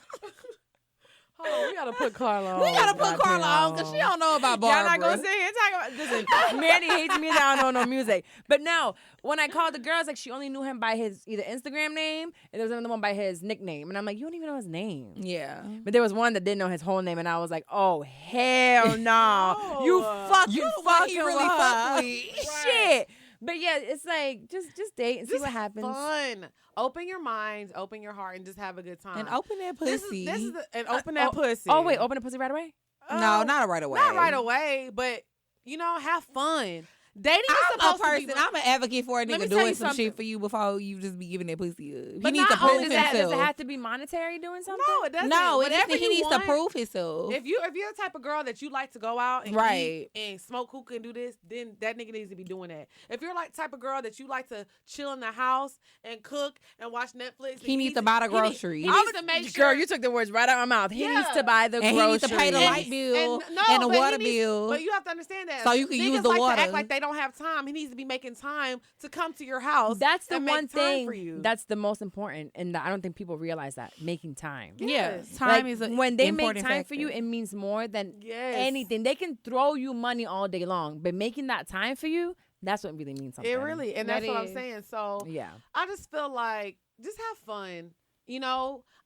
Oh, we gotta put Carla on. We gotta put Carla on because she don't know about Barbara. Y'all not gonna sit here and talk about this. Manny hates music. I don't know no music. But no, when I called the girls, like she only knew him by his either Instagram name, and there was another one by his nickname. And I'm like, you don't even know his name. Yeah. But there was one that didn't know his whole name, and I was like, oh hell no, you fucking really fuck with. Shit. But yeah, it's like just date and see what happens. Fun. Open your mind, open your heart, and just have a good time. And open that pussy. And open that pussy. Oh wait, open the pussy right away? No, not right away. Not right away, but have fun. Dating is supposed to be. I'm an advocate for a nigga doing some shit for you before you just be giving that pussy up. But he needs to prove himself. Does it have to be monetary doing something? No, it doesn't. No, he needs to prove himself. If you're the type of girl that you like to go out and eat and smoke hookah and do this, then that nigga needs to be doing that. If you're like the type of girl that you like to chill in the house and cook and watch Netflix, he needs to buy the groceries. He needs to make sure. Girl, you took the words right out of my mouth. He needs to buy the groceries. He needs to pay the light bill and the water bill. But you have to understand that. So you can use the water. To act like they don't have time. He needs to be making time to come to your house. That's the one thing for you. That's the most important, and I don't think people realize that making time. Yes, time is when they make time for you, it means more than anything. They can throw you money all day long, but making that time for you, that's what really means something. It really, and that's what I'm saying. So yeah, I just feel like just have fun.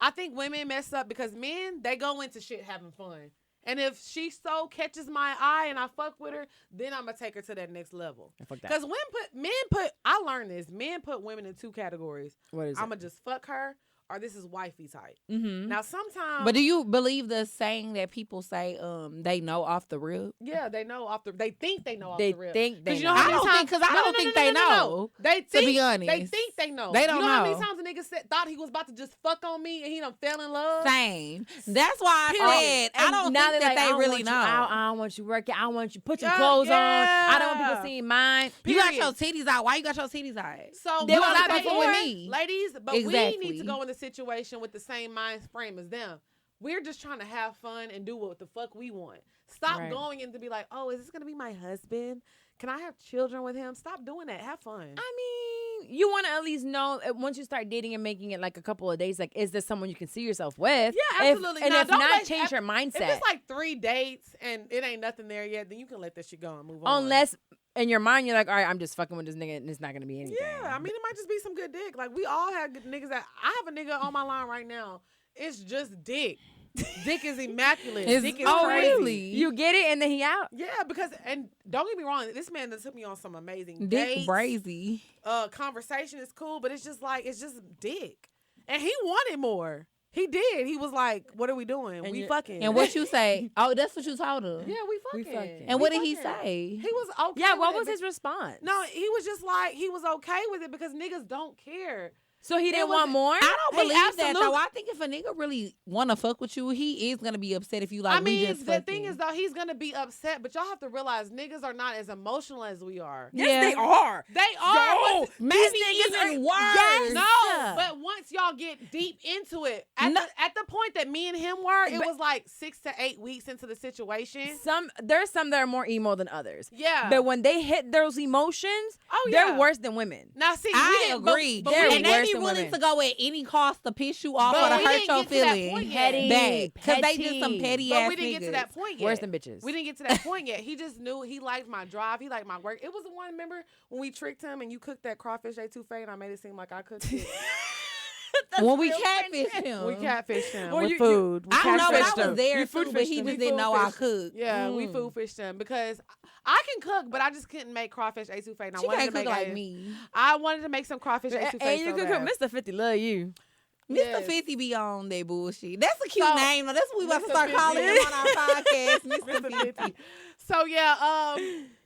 I think women mess up because men, they go into shit having fun. And if she so catches my eye and I fuck with her, then I'm going to take her to that next level. Because I learned this. Men put women in two categories. What is it? I'm going to just fuck her or this is wifey type. Mm-hmm. Now, sometimes. But do you believe the saying that people say they know off the rip? Yeah, they know off the they think they know off the rip. They think they I know. don't think they know. They think, to be honest. They think they know. They don't know. How many times a nigga thought he was about to just fuck on me and he done fell in love? Same. That's why I said I don't think that they really know. I don't want you working. I want you put your clothes on. I don't want people seeing mine. You got your titties out. Why you got your titties out? So they want to fucking with me, ladies. But we need to go in the situation with the same mind frame as them. We're just trying to have fun and do what the fuck we want. Stop going in to be like, oh, is this gonna be my husband? Can I have children with him? Stop doing that. Have fun. I mean, you want to at least know once you start dating and making it like a couple of days, like, is this someone you can see yourself with? Yeah, absolutely. If not, change your mindset. If it's like 3 dates and it ain't nothing there yet, then you can let that shit go and move on. Unless in your mind you're like, all right, I'm just fucking with this nigga and it's not gonna be anything. Yeah, I mean, it might just be some good dick. Like, we all have good niggas that I have a nigga on my line right now. It's just dick. Dick is immaculate. Dick is crazy. Really? You get it and then he out? Yeah, because, and don't get me wrong, this man that took me on some amazing dick dates. Brazy. Conversation is cool, but it's just dick. And he wanted more. He did. He was like, what are we doing? We fucking. And what you say? Oh, that's what you told him. Yeah, we fucking. And what did he say? He was okay. Yeah, what was his response? No, he was just like, he was okay with it because niggas don't care. So he didn't want more? I don't believe that though. absolutely- I think if a nigga really wanna fuck with you, he is gonna be upset if you like. I mean, we just the thing is though, he's gonna be upset, but y'all have to realize niggas are not as emotional as we are. Yes, they are. They are. Yo, maybe these niggas even are- worse. Yes. No, but once y'all get deep into it, at the point that me and him were, it was like 6 to 8 weeks into the situation. There's some that are more emo than others. Yeah. But when they hit those emotions, they're worse than women. Now, see, I agree. but we and didn't they worse be than willing women. to go at any cost to piss you off But or we to hurt didn't your get to that feelings. point yet. Petty, Because they just some petty. petty But ass we didn't get to niggas. that point yet. Worse than bitches. We didn't get to that point yet. He just knew he liked my drive. He liked my work. It was the one, remember, when we tricked him and you cooked that crawfish etouffee and I made it seem like I cooked it? When we catfished him. We catfished him Well, with you- food. We I know, but catfished I him. was there You too, food but he fished him. just We didn't know food I fished. cooked. Yeah, we food fished him because I can cook, but I just couldn't make crawfish etouffee. And I She wanted can't to make cook like it- me. I wanted to make some crawfish etouffee. And you so could bad. cook. Mr. 50 love you. Mr. Yes. 50 be on that bullshit. That's a cute So, name. That's what we about to Mr. start calling him 50. on our podcast. Mr. Mr. 50. 50. So yeah,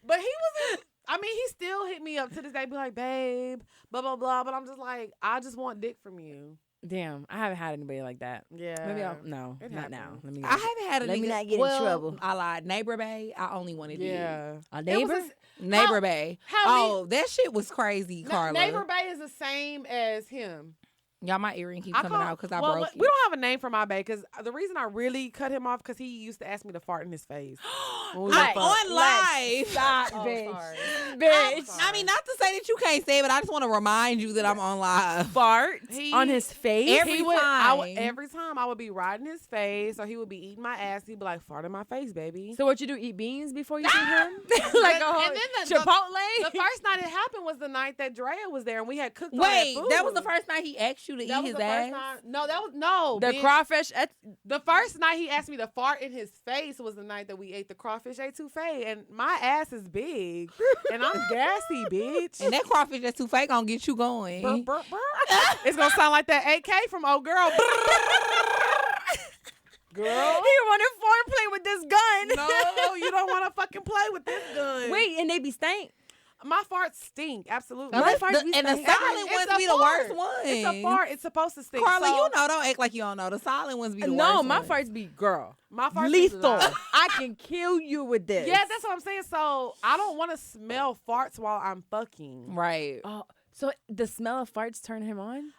but he wasn't. I mean, he still hit me up to this day, be like, babe, blah blah blah. But I'm just like, I just want dick from you. Damn, I haven't had anybody like that. Yeah, Maybe not It now. happens. Let me. I haven't had a Let nigga. me not get in well, trouble. I lied. Neighbor Bay, I only wanted Yeah, A It neighbor. was Neighbor Bay. how Oh, that shit was crazy, Carla. Neighbor Bay is the same as him. Y'all, my earring keeps I coming call- out because I well, broke we don't have a name for my bae because the reason I really cut him off because he used to ask me to fart in his face. When we Like, would fuck. on live. Stop, Oh, bitch. sorry. Bitch. I mean, not to say that you can't say it, but I just want to remind you that I'm on live. Fart He- on his face. Every He would- I would- time. every time I would be riding his face or he would be eating my ass. He'd be like, fart in my face, baby. So what you do? Eat beans before you see him? like a whole And then the Chipotle. The first night it happened was the night that Drea was there and we had cooked all Wait, that food. that was the first night he asked you to That eat was his the ass? first time. No, that was no. the bitch. crawfish. The first night he asked me to fart in his face was the night that we ate the crawfish etouffee, and my ass is big, and I'm gassy, bitch. And that crawfish that's too fake gonna get you going. Burp, burp, burp. It's gonna sound like that AK from Old Girl. Girl, He wanted foreplay with this gun. no, you don't want to fucking play with this gun. Wait, and they be stank. My farts stink. Absolutely. My Let's- farts be and the stank. silent It's ones a be the worst fart. ones. It's a fart. It's supposed to stink. Carla, so you know, don't act like you don't know. The silent ones be the No, worst my ones. farts be girl. My farts be Lethal. loud. I can kill you with this. Yeah, that's what I'm saying. So I don't want to smell farts while I'm fucking. Right. Oh, so the smell of farts turn him on?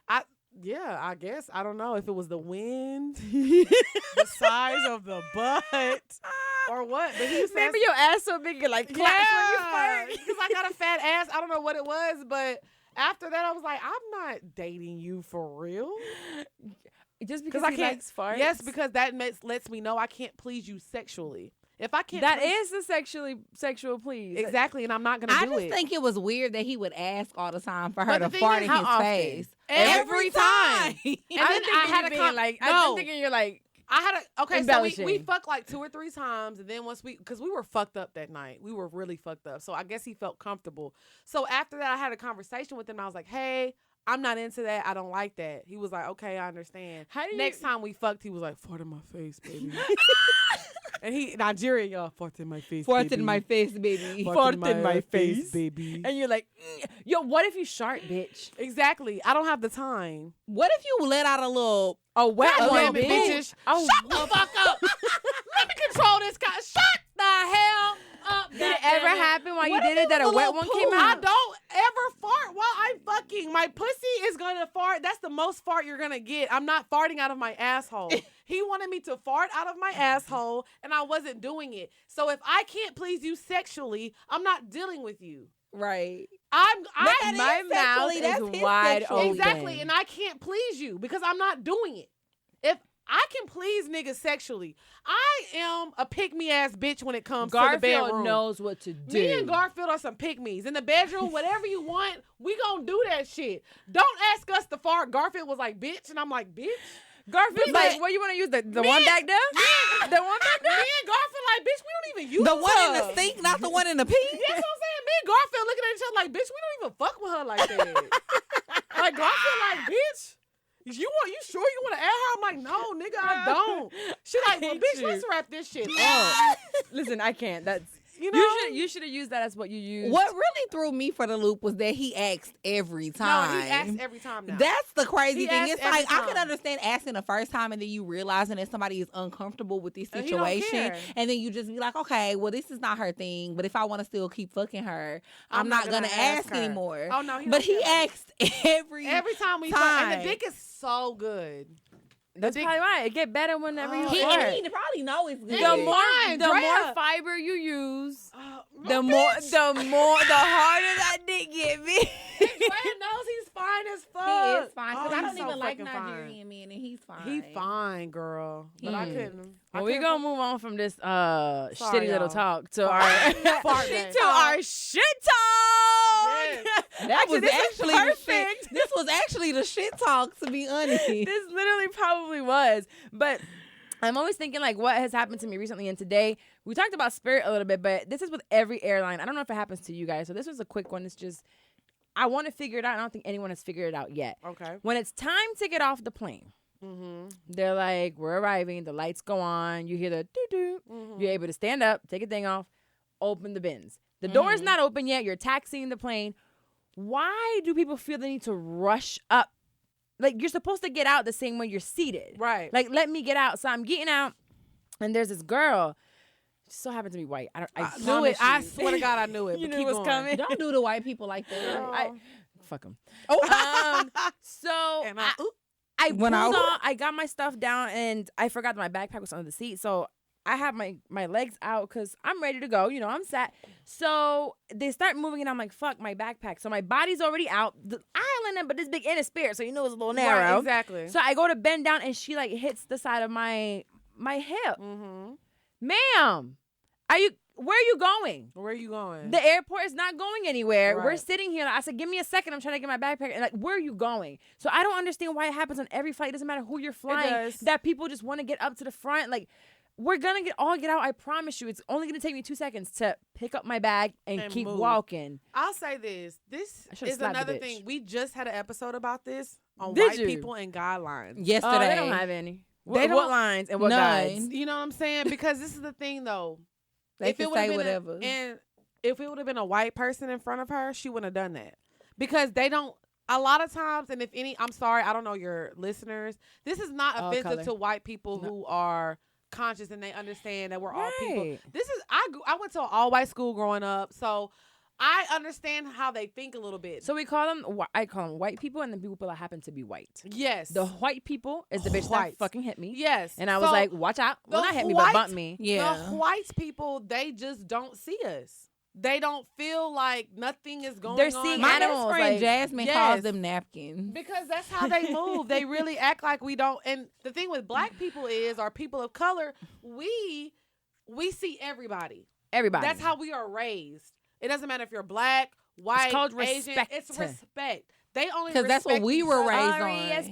Yeah, I guess. I don't know if it was the wind, the size of the butt, or what. But he Remember your ass so big, you're like clap when you fart. because I got a fat ass. I don't know what it was, but after that, I was like, I'm not dating you for real. Just because I he can't. likes farts? Yes, because that lets me know I can't please you sexually. If I can't, That please- is the sexual please. exactly, and I'm not gonna I do just it. think it was weird that he would ask all the time for But her the to thing fart is, in how his often? face. Every time. And And I'm then thinking I had you a being con- like, no. I'm thinking you're like, I had a so we Embellishing. fucked like 2 or 3 times, and then once because we were fucked up that night, we were really fucked up. So I guess he felt comfortable. So after that, I had a conversation with him. And I was like, hey, I'm not into that. I don't like that. He was like, okay, I understand. how do you Next time we fucked, he was like, fart in my face, baby. And he Nigerian, y'all, fart in my face, Fart baby. in my face, baby. Fart in my face. baby. and you're like, yo, what if you shart, bitch? Exactly. I don't have the time. What if you let out a little... A wet God one, damn it, bitch. bitches. Oh, Shut the fuck up. Let me control this guy. Shut the hell up. did it ever happen while you What if did it it that was a a wet little one came poo? I out? don't ever fart while I'm fucking. My pussy is gonna fart. That's the most fart you're gonna get. I'm not farting out of my asshole. He wanted me to fart out of my asshole, and I wasn't doing it. So if I can't please you sexually, I'm not dealing with you. Right. I'm That My is mouth sexually, that's is his wide sexual. open. exactly, and I can't please you because I'm not doing it. If I can please niggas sexually, I am a pick-me ass bitch when it comes to the Garfield bedroom. knows what to do. Me and Garfield are some pick-me's. In the bedroom, whatever you want, we gonna do that shit. Don't ask us to fart. Garfield was like, bitch, and I'm like, bitch. Garfield's Me like, and- what you want to use? The one back there? The one back Me there? and Garfield like, bitch, we don't even use The one in her. the sink, not the one in the pee? That's what I'm saying. Me and Garfield looking at each other like, bitch, we don't even fuck with her like that. Like Garfield like, bitch. You sure you want to add her? I'm like, no, nigga, I don't. She like, well, hate bitch, you. let's wrap this shit up. Listen, I can't. That's You know, you should have used that as what you used. What really threw me for the loop was that he asked every time. No, he asks every time now. That's the crazy He thing. asks It's every like I could time. understand asking the first time and then you realizing that somebody is uncomfortable with this And he don't situation, care. and then you just be like, okay, well, this is not her thing. But if I want to still keep fucking her, I'm not gonna ask her. anymore. Oh no, But he care. asked every time we fuck, time. and the dick is so good. That's probably right. It get better whenever you He fart. probably know it's good. The more fine, the Drea. more fiber you use, the bitch. more the harder that dick get me. Drea knows he's fine as fuck. He is fine because Oh, I he's don't so even like fucking fine. Nigerian men, and he's fine. He fine, girl. But I couldn't. Well, we gonna move on from this Sorry, shitty little y'all. talk to Fart our day. to our shit talk. Yes. That was this is actually the shit. perfect. This was actually the shit talk, to be honest. This literally probably was, but I'm always thinking like what has happened to me recently. And today we talked about Spirit a little bit, but this is with every airline. I don't know if it happens to you guys. So this was a quick one. It's just I want to figure it out. I don't think anyone has figured it out yet. Okay. When it's time to get off the plane, they're like, we're arriving. The lights go on. You hear the doo-doo. You're able to stand up, take a thing off, open the bins. The door is not open yet. You're taxiing the plane. Why do people feel the need to rush up? Like, you're supposed to get out the same way you're seated. Right. Like, let me get out. So I'm getting out, and there's this girl. She so happened to be white. I knew it. I promise swear to God, I knew it. You but knew keep it was going. coming. Don't do the white people like that. Fuck them. Oh. So And I Went pulled out. on, I got my stuff down, and I forgot that my backpack was under the seat. So I have my legs out because I'm ready to go. You know, I'm sat. So they start moving, and I'm like, fuck, my backpack. So my body's already out. The island, but this big in a Spirit, so you know it's a little narrow. Right, exactly. So I go to bend down, and she like hits the side of my hip. Ma'am, where are you going? Where are you going? The airport is not going anywhere. We're Right. sitting here. I said, give me a second. I'm trying to get my backpack. And like, where are you going? So I don't understand why it happens on every flight. It doesn't matter who you're flying. does. That people just want to get up to the front. Like, we're going to all get out. I promise you. It's only going to take me 2 seconds to pick up my bag and keep move. walking. I'll say this. This I should've is slapped the another bitch. thing. We just had an episode about this on Did white you? people and guidelines. Yesterday. Oh, they don't have any. They What don't- lines and what None. guides? You know what I'm saying? Because this is the thing, though. They If can it would've say been whatever. and if it would have been a white person in front of her, she wouldn't have done that. Because they don't. A lot of times, and if any, I'm sorry, I don't know your listeners. This is not All offensive color. to white people who are conscious and they understand that we're all people. Right. This is I went to an all white school growing up, so I understand how they think a little bit. So we call them, I call them white people, and the people that happen to be white. Yes, The white people is the bitch White. that fucking hit me. yes, And I was So, like, watch out. Well, the not hit me, but white- bump me. Yeah. the white people, they just don't see us. They don't feel like nothing is going They're on. seeing My animals, best friend like, Jasmine yes. calls them napkins. Because that's how they move. They really act like we don't. And the thing with black people is, or people of color, we see everybody. Everybody. That's how we are raised. It doesn't matter if you're black, white, called Asian. respect. It's respect. They only Because that's what respect we each were other. raised on.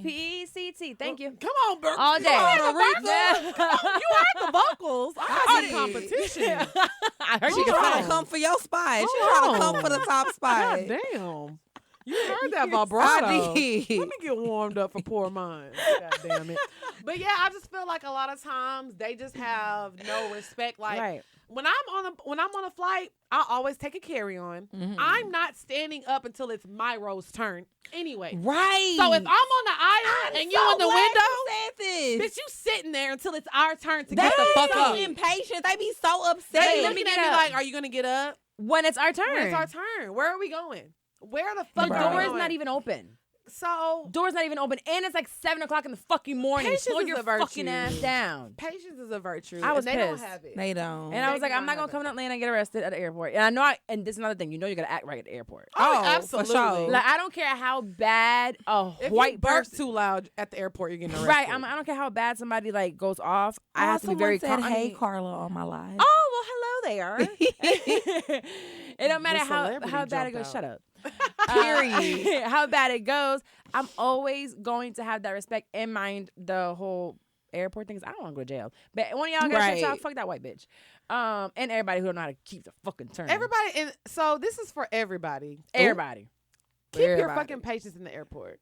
R-E-S-P-E-C-T. Thank you. Come on, Bert. All day. You heard the Yeah. vocals. You heard the vocals. I did. got some competition. I heard She you can trying sing. to come for your spot. She Hold trying to on. come for the top spot. God damn. You heard that vibrato. I did. Let me get warmed up for poor mine. God damn it. But yeah, I just feel like a lot of times they just have no respect. Like Right. when I'm on a flight, I always take a carry-on. I'm not standing up until it's my row's turn. Anyway. Right. So if I'm on the aisle and you in the window, said this. bitch, you sitting there until it's our turn to They get the be fuck so up. impatient. They be so upset. They let looking me at get me up. like, are you gonna get up? When it's our turn. When it's our turn. Where are we going? Where the the fuck are we door is going? not even open. So Door's not even open. And it's like 7 o'clock in the fucking morning. Patience Slow is your a virtue. fucking ass down. patience is a virtue. I was and they pissed. don't have it. They don't. And I was They like, do I'm not not going have to come in Atlanta and get arrested at the airport. And I know, and this is another thing. You know you're going to act right at the airport. Oh, for absolutely. sure. Like, I don't care how bad a If white you burst person. too loud at the airport, you're getting arrested. Right. I don't care how bad somebody, like, goes off. I have to be very said, calm. hey, Carla, on my live. Oh, well, hello there. It don't matter The how celebrity bad it jumped goes. out. Shut up. Period. How bad it goes. I'm always going to have that respect in mind. The whole airport thing is I don't want to go to jail. But when y'all got shit Right. talk, fuck that white bitch. And everybody who don't know how to keep the fucking turn. Everybody, and so this is for everybody. Everybody. Keep your Everybody. fucking patience in the airport.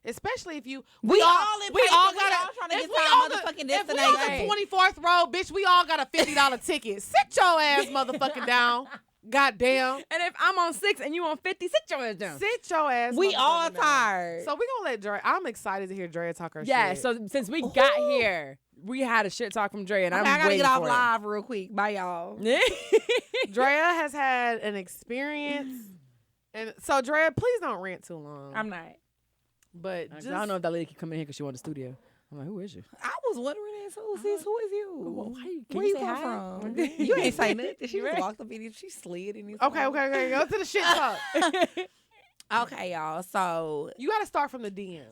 Especially if you, we all trying to get to our motherfucking destination. If we on the 24th row, bitch, we all got a $50 ticket. Sit your ass motherfucking down. Goddamn. And if I'm on 6 and you on 50, sit your ass down. Sit your ass. We all down. tired. So we gonna let Drea. I'm excited to hear Drea talk her shit. Yeah. So since we got here, we had a shit talk from Drea, and I gotta get off live real quick. Bye, y'all. Drea has had an experience, and so Drea, please don't rant too long. I'm not. But I don't know if that lady can come in here because she wants the studio. I'm like, who is you? I was wondering that too. Sis, who is you? Well, Where you come from? You ain't say nothing. She just walked up in here. She slid in this. Okay. Go to the shit talk. Okay, y'all. So You got to start from the DM.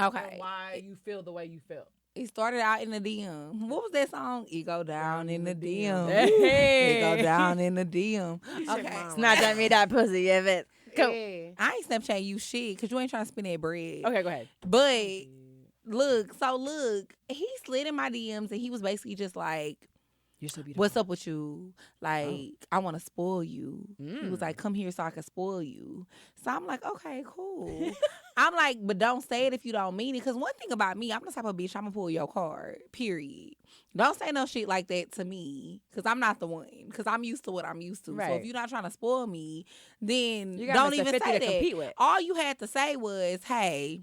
okay, Why you feel the way you feel? it started out in the DM. What was that song? It go down in the DM. Hey. It go down in the DM. Okay. Snatch at me that pussy, yeah, bitch. Cool. Yeah. I ain't Snapchat you shit because you ain't trying to spend that bread. Okay, go ahead. But look, he slid in my DMs and he was basically just like, You're so beautiful. what's up with you? Like, I want to spoil you. He was like, come here so I can spoil you. So I'm like, okay, cool. I'm like, but don't say it if you don't mean it. Because one thing about me, I'm the type of bitch, I'm going to pull your card, period. Don't say no shit like that to me because I'm not the one. Because I'm used to what I'm used to. Right. So if you're not trying to spoil me, then You got don't Mr. even 50 say to that. compete with. All you had to say was, hey,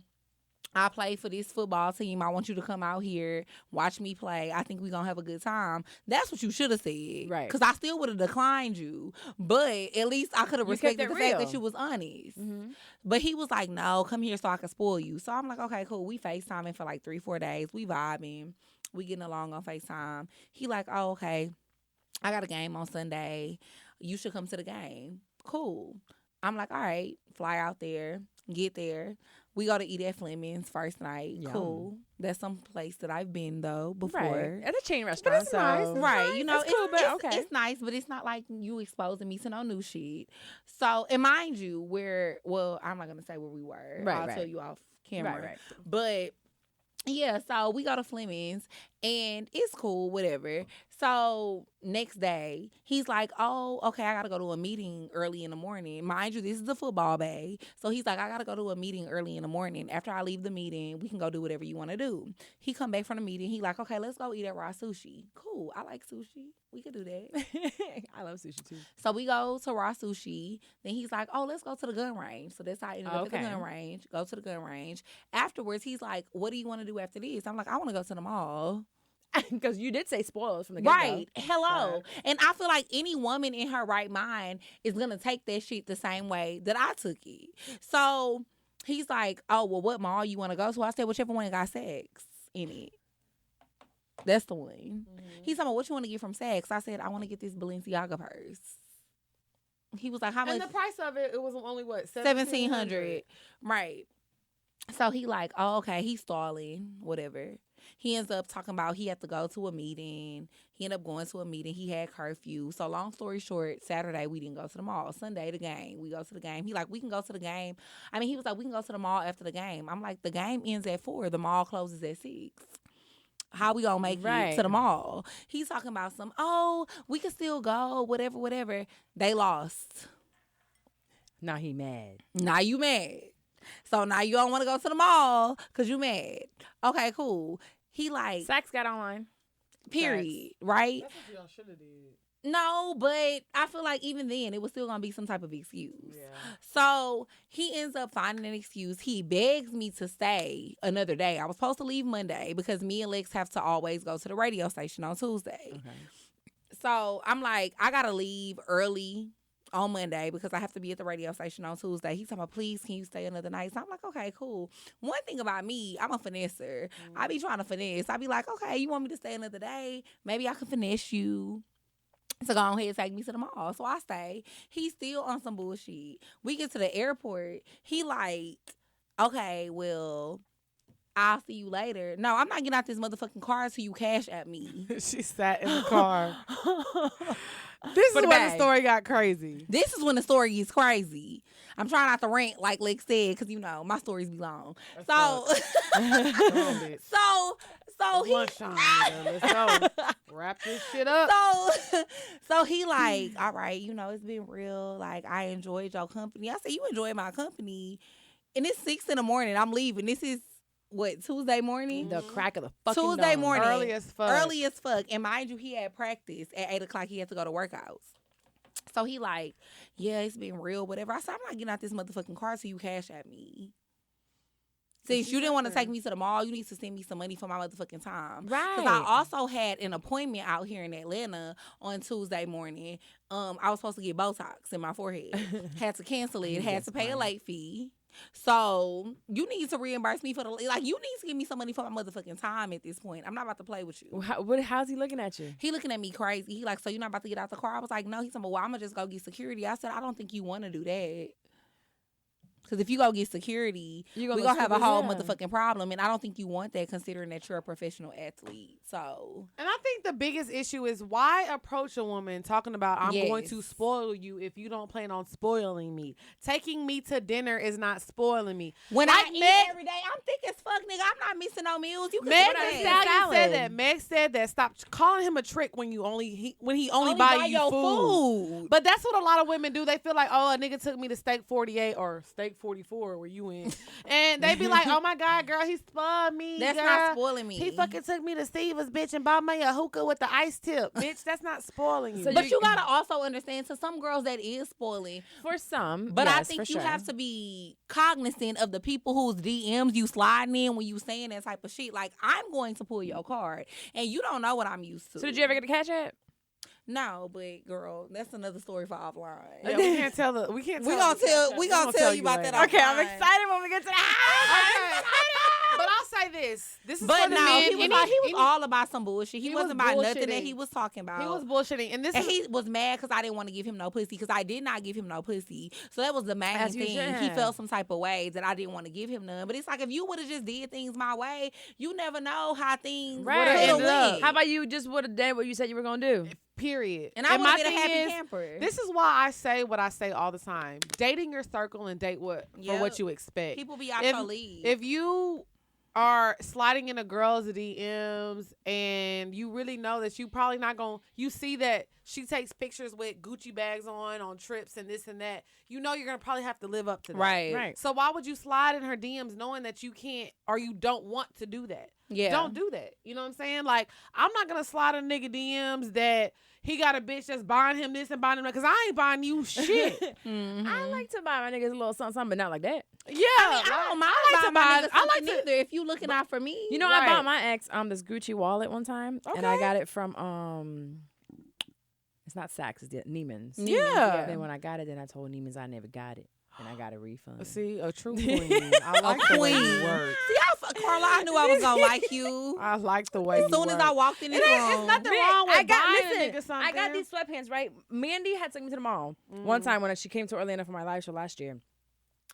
I play for this football team. I want you to come out here, watch me play. I think we're going to have a good time. That's what you should have said. Right. Because I still would have declined you. But at least I could have You kept respected it the fact real. that you was honest. Mm-hmm. But he was like, no, come here so I can spoil you. So I'm like, okay, cool. We FaceTiming for like 3-4 days. We vibing. We getting along on FaceTime. He like, oh, okay. I got a game on Sunday. You should come to the game. Cool. I'm like, all right. Fly out there. Get there. We go to eat at Fleming's first night. Yum. Cool. That's some place that I've been though before. Right. At a chain restaurant. it's so. nice. Right, you know, It's cool, but okay. it's nice, but it's not like you exposing me to no new shit. So, and mind you, I'm not gonna say where we were. Right, I'll right. tell you off camera. Right. But yeah, so we go to Fleming's and it's cool, whatever. So next day, he's like, oh, okay, I got to go to a meeting early in the morning. Mind you, this is a football bay. So he's like, I got to go to a meeting early in the morning. After I leave the meeting, we can go do whatever you want to do. He come back from the meeting. He like, okay, let's go eat at Raw Sushi. Cool. I like sushi. We could do that. I love sushi too. So we go to Raw Sushi. Then he's like, oh, let's go to the gun range. So that's how I ended up at the Okay. gun range. Go to the gun range. Afterwards, he's like, what do you want to do after this? I'm like, I want to go to the mall. Because you did say spoilers from the get-go. Right. Hello. And I feel like any woman in her right mind is going to take that shit the same way that I took it. So he's like, oh, well, what mall you want to go to? I said, whichever one got sex in it. That's the one. Mm-hmm. He's talking about, what you want to get from sex? I said, I want to get this Balenciaga purse. He was like, how much? And the price of it was only what? $1,700. Right. So he like, oh, okay, he's stalling, whatever. He ends up talking about he had to go to a meeting. He ended up going to a meeting. He had curfew. So long story short, Saturday we didn't go to the mall. Sunday, the game. We go to the game. He like, we can go to the game. I mean, he was like, we can go to the mall after the game. I'm like, the game ends at 4. The mall closes at 6. How we gonna make it to the mall? He's talking about we can still go, whatever. They lost. Now he mad. Now you mad. So now you don't want to go to the mall because you mad. Okay, cool. He like, Sax got online. period, right? That's what y'all should have did. No, but I feel like even then it was still going to be some type of excuse. Yeah. So he ends up finding an excuse. He begs me to stay another day. I was supposed to leave Monday because me and Lex have to always go to the radio station on Tuesday. Okay. So I'm like, I got to leave early on Monday because I have to be at the radio station on Tuesday. He's talking about, please, can you stay another night? So I'm like, okay, cool. One thing about me, I'm a finesser. I be trying to finesse. I be like, okay, you want me to stay another day? Maybe I can finesse you. So go ahead and take me to the mall. So I stay. He's still on some bullshit. We get to the airport. He like, okay, well, I'll see you later. No, I'm not getting out this motherfucking car until you cash at me. She sat in the car. This is when the story got crazy. This is when the story gets crazy. I'm trying not to rant like Lex said because, my stories be long. So he... Lunchtime, nigga. Let's go. Wrap this shit up. So he like, all right, it's been real. Like, I enjoyed your company. I said, you enjoyed my company. And it's 6 in the morning. I'm leaving. This is what, Tuesday morning? The crack of the fucking Tuesday dawn. morning. Early as fuck. Early as fuck. And mind you, he had practice at 8 o'clock. He had to go to workouts. So he like, yeah, it's been real, whatever. I said, I'm not getting out this motherfucking car till you cash at me. Since you didn't want to take me to the mall, you need to send me some money for my motherfucking time. Right. Because I also had an appointment out here in Atlanta on Tuesday morning. I was supposed to get Botox in my forehead. Had to cancel it. Had to pay a late fee. So you need to reimburse me for the, like, you need to give me some money for my motherfucking time at this point. I'm not about to play with you. How's he looking at you? He looking at me crazy. He like, so you're not about to get out the car? I was like, no. He said, well, I'm going to just go get security. I said, I don't think you want to do that. Because if you go get security, we're going to have a whole motherfucking problem. And I don't think you want that considering that you're a professional athlete. So. And I think the biggest issue is why approach a woman talking about I'm going to spoil you if you don't plan on spoiling me. Taking me to dinner is not spoiling me. When like I eat every day, I'm thick as fuck, nigga. I'm not missing no meals. You can Meg say Thee that. Stallion said that. Meg said that. Stop calling him a trick when he only buy you your food. But that's what a lot of women do. They feel like, oh, a nigga took me to Steak 48 or Steak 44 where you in. And they be like, oh my God, girl, he spoiled me. That's girl. not spoiling me. He fucking took me to Steve's, bitch, and bought me a hookah with the ice tip. Bitch, that's not spoiling you. So but you gotta also understand, to some girls that is spoiling. For some. But yes, I think for you sure. have to be cognizant of the people whose DMs you sliding in when you saying that type of shit. Like, I'm going to pull your card, and you don't know what I'm used to. So did you ever get a Cash App? No, but girl, that's another story for offline. Yeah, we can't tell We gonna tell you about that offline. Okay, I'm excited when we get to that. But I'll say this. This is But for the no, men. he was all about some bullshit. He He wasn't was about nothing that bullshitting. he was talking about. He was bullshitting. And he was mad because I didn't want to give him no pussy, because I did not give him no pussy. So that was the main As you thing. should He have. felt some type of way that I didn't want to give him none. But it's like, if you would have just did things my way, you never know how things would have ended up. went. How about you just would have done what you said you were going to do? Period. And I would my have been a thing happy is, camper. This is why I say what I say all the time. Dating your circle and date for what you expect. People be out If- your league. If you are sliding in a girl's DMs and you really know that you probably not going to, you see that she takes pictures with Gucci bags on trips and this and that, you know you're going to probably have to live up to that. Right. So why would you slide in her DMs knowing that you can't or you don't want to do that? Yeah. Don't do that. You know what I'm saying? Like, I'm not going to slide in nigga DMs that he got a bitch that's buying him this and buying him that, because I ain't buying you shit. Mm-hmm. I like to buy my niggas a little something, but not like that. Yeah. I don't mind buying my nigga something either if you looking out for me. You know, Right. I bought my ex this Gucci wallet one time, and I Okay. got it from it's not Saks, it's Neiman's. Yeah. Then when I got it, then I told Neiman's I never got it, and I got a refund. See, a true queen. I like the way you work. See, Carla, I knew I was gonna like you. I like the way As soon as I walked in this room. It's nothing wrong with I got buying a listen, nigga something. I got these sweatpants, right? Mandy had taken me to the mall one time when she came to Orlando for my live show last year.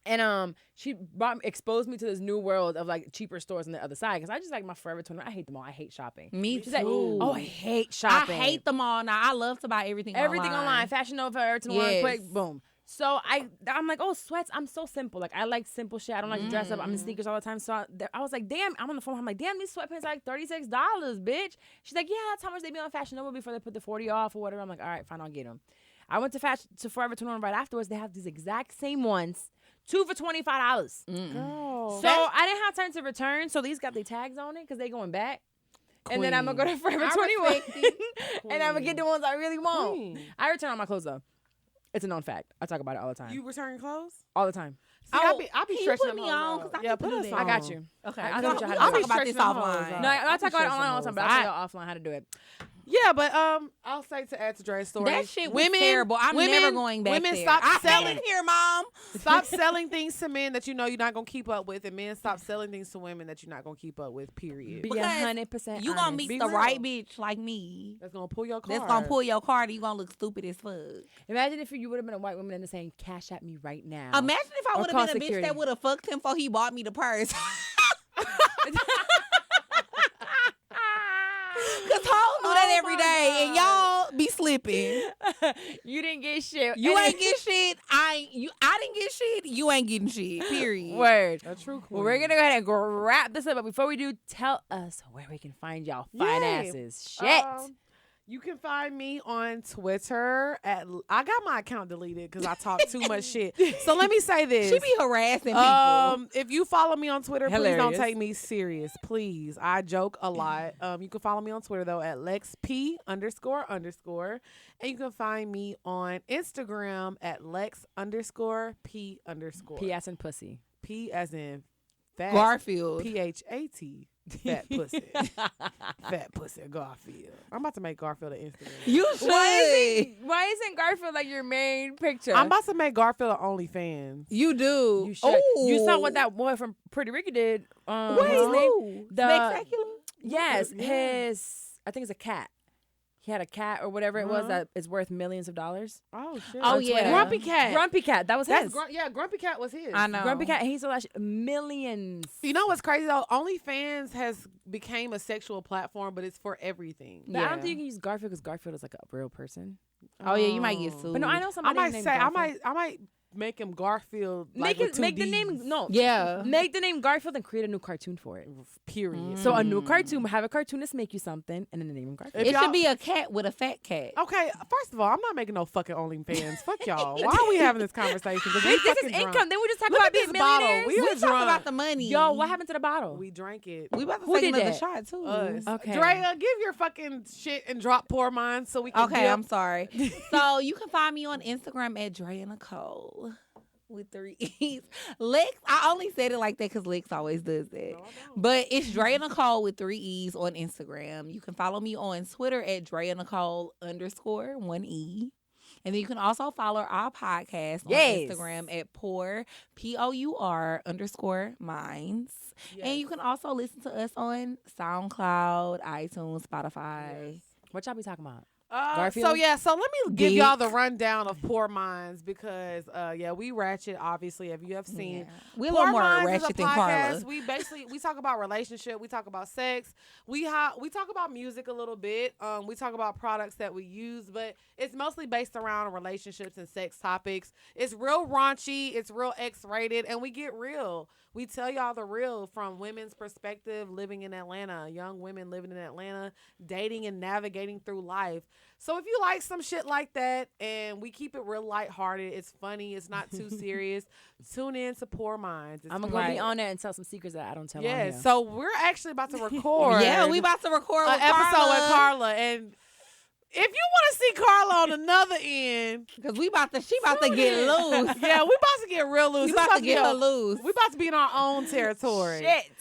And she exposed me to this new world of like cheaper stores on the other side, because I just like my Forever 21. I hate them all. I hate shopping. Me She's too. like, oh, I hate shopping. I hate them all now. I love to buy everything online. Fashion Nova, Forever 21, Yes. quick, boom. So I'm like, oh, sweats. I'm so simple. Like, I like simple shit. I don't like to dress up. I'm in sneakers all the time. So I was like, damn. I'm on the phone. I'm like, damn, these sweatpants are like $36, bitch. She's like, yeah, that's how much they be on Fashion Nova before they put the 40 off or whatever. I'm like, all right, fine, I'll get them. I went to Forever 21 right afterwards. They have these exact same ones, 2 for $25. Girl. So I didn't have time to return. So these got the tags on it because they going back. And then I'm going to go to Forever 21. And I'm going to get the ones I really want. Queen. I return all my clothes, though. It's a known fact. I talk about it all the time. You return clothes? All the time. See, I be can you stretching put them me hoes on? out. 'Cause I Yeah, need to put do us that. on. I got you. Okay, I I got got you. you. I'll be Talk about this stretching them hoes offline. out. No, I'll I'll talk be about it stretching online all the them time, but hoes I'll tell out. you offline how to do it. Yeah, but I'll say to add to Dre's story. That shit was terrible. I'm never going back Women there. stop I selling. hate it here, Mom. Stop selling things to men that you know you're not gonna keep up with, and men stop selling things to women that you're not gonna keep up with. Period. Be Because 100% You gonna honest. meet Be the real. right bitch like me. That's gonna pull your card. That's gonna pull your card, and you gonna look stupid as fuck. Imagine if you would have been a white woman and saying, cash at me right now. Imagine if I Or would call have been a bitch security. that would have fucked him before he bought me the purse. Cause hoes do that every day, and y'all be slipping. You didn't get shit. You And ain't get shit. I didn't get shit. You ain't getting shit. Period. Word. A true queen. Well, we're going to go ahead and wrap this up. But before we do, tell us where we can find y'all fine Yay. asses. Shit. You can find me on Twitter at. I got my account deleted because I talk too much shit. So let me say this: She be harassing people. If you follow me on Twitter, Hilarious. please don't take me serious. Please, I joke a lot. You can follow me on Twitter though at LexP__, and you can find me on Instagram at Lex_P_. P as in pussy. P as in fat. Garfield. PHAT. Fat pussy. Fat pussy Garfield. I'm about to make Garfield an Instagram. You should. Why isn't Garfield like your main picture? I'm about to make Garfield an OnlyFans. You do. You should. You saw what that boy from Puerto Rico did. Wait, What's his name? who? The- Spectacular? Yes, Yeah. I think it's a cat. He had a cat or whatever it was that is worth millions of dollars. Oh shit. Oh, on yeah. Twitter. Grumpy Cat. Grumpy Cat. That was That's his. Grumpy Cat was his. I know. Grumpy Cat. He's a millions. You know what's crazy though? OnlyFans has became a sexual platform, but it's for everything. But I don't Yeah. think you can use Garfield because Garfield is like a real person. Oh, yeah, you might get sued. But no, I know I somebody might named say Garfield. I might make him Garfield. Like with two Make the Ds. name Yeah. Make the name Garfield and create a new cartoon for it. Period. So a new cartoon, have a cartoonist make you something, and then the name him Garfield. If It y'all- should be a cat with a fat cat. Okay, first of all, I'm not making no fucking OnlyFans. Fuck y'all. Why are we having this conversation? 'Cause we This is fucking drunk. income. Then we just talk Look about at being this bottle. millionaires. We We are talk drunk. about the money. Yo, what happened to the bottle? We drank it. We about to Who take did another that? shot, too. Us. Okay. Drea, give your fucking shit and drop pour mine so we can Okay, dip. I'm sorry. So you can find me on Instagram at Drea Nicole with 3 E's. Lex, I only said it like that because Lex always does that. No, I don't. But it's Drea Nicole with 3 E's on Instagram. You can follow me on Twitter at Drea Nicole _1E. And then you can also follow our podcast on Yes. Instagram at pour POUR_minds. Yes. And you can also listen to us on SoundCloud, iTunes, Spotify. What y'all be talking about? So let me give Dick. y'all the rundown of Poor Minds because we ratchet obviously if you have seen. Yeah. We're a Poor little more Minds is a ratchet than Carla. podcast. We talk about relationship, we talk about sex, we talk about music a little bit. We talk about products that we use, but it's mostly based around relationships and sex topics. It's real raunchy, it's real X-rated, and we get real. We tell y'all the real from women's perspective, living in Atlanta, young women living in Atlanta, dating and navigating through life. So if you like some shit like that, and we keep it real lighthearted, it's funny, it's not too serious, tune in to Poor Minds. It's I'm gonna great. go be on there and tell some secrets that I don't tell on Yeah, here. so we're actually about to record. Yeah, we about to record an with episode Carla. with Carla, and if you want to see Carla on another end, Cause she about to get loose. yeah, we about to get real loose. We It's about to be get a- her loose. We about to be in our own territory. Shit.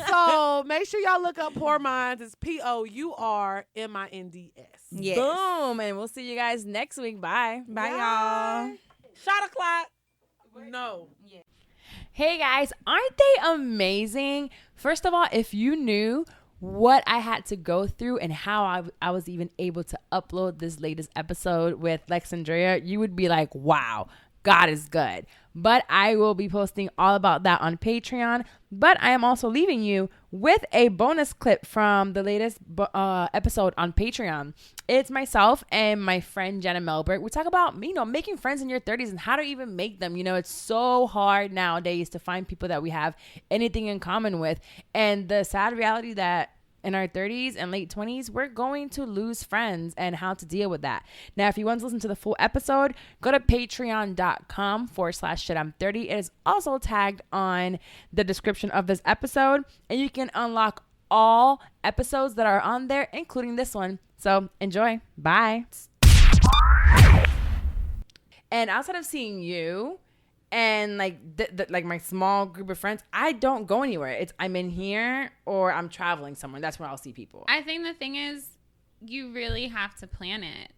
So make sure y'all look up Poor Minds. It's POURMINDS. Yes. Boom. And we'll see you guys next week. Bye. Bye, y'all. Shot o'clock. No. Hey guys, aren't they amazing? First of all, if you knew what I had to go through and how I was even able to upload this latest episode with Lex and Drea, you would be like, wow, God is good. But I will be posting all about that on Patreon. But I am also leaving you with a bonus clip from the latest episode on Patreon. It's myself and my friend Jenna Melberg. We talk about, making friends in your 30s and how to even make them. It's so hard nowadays to find people that we have anything in common with. And the sad reality that in our 30s and late 20s, we're going to lose friends and how to deal with that. Now, if you want to listen to the full episode, go to patreon.com/shitim30. It is also tagged on the description of this episode, and you can unlock all episodes that are on there, including this one. So enjoy. Bye. And outside of seeing you and like my small group of friends, I don't go anywhere. It's I'm in here or I'm traveling somewhere. That's where I'll see people. I think the thing is, you really have to plan it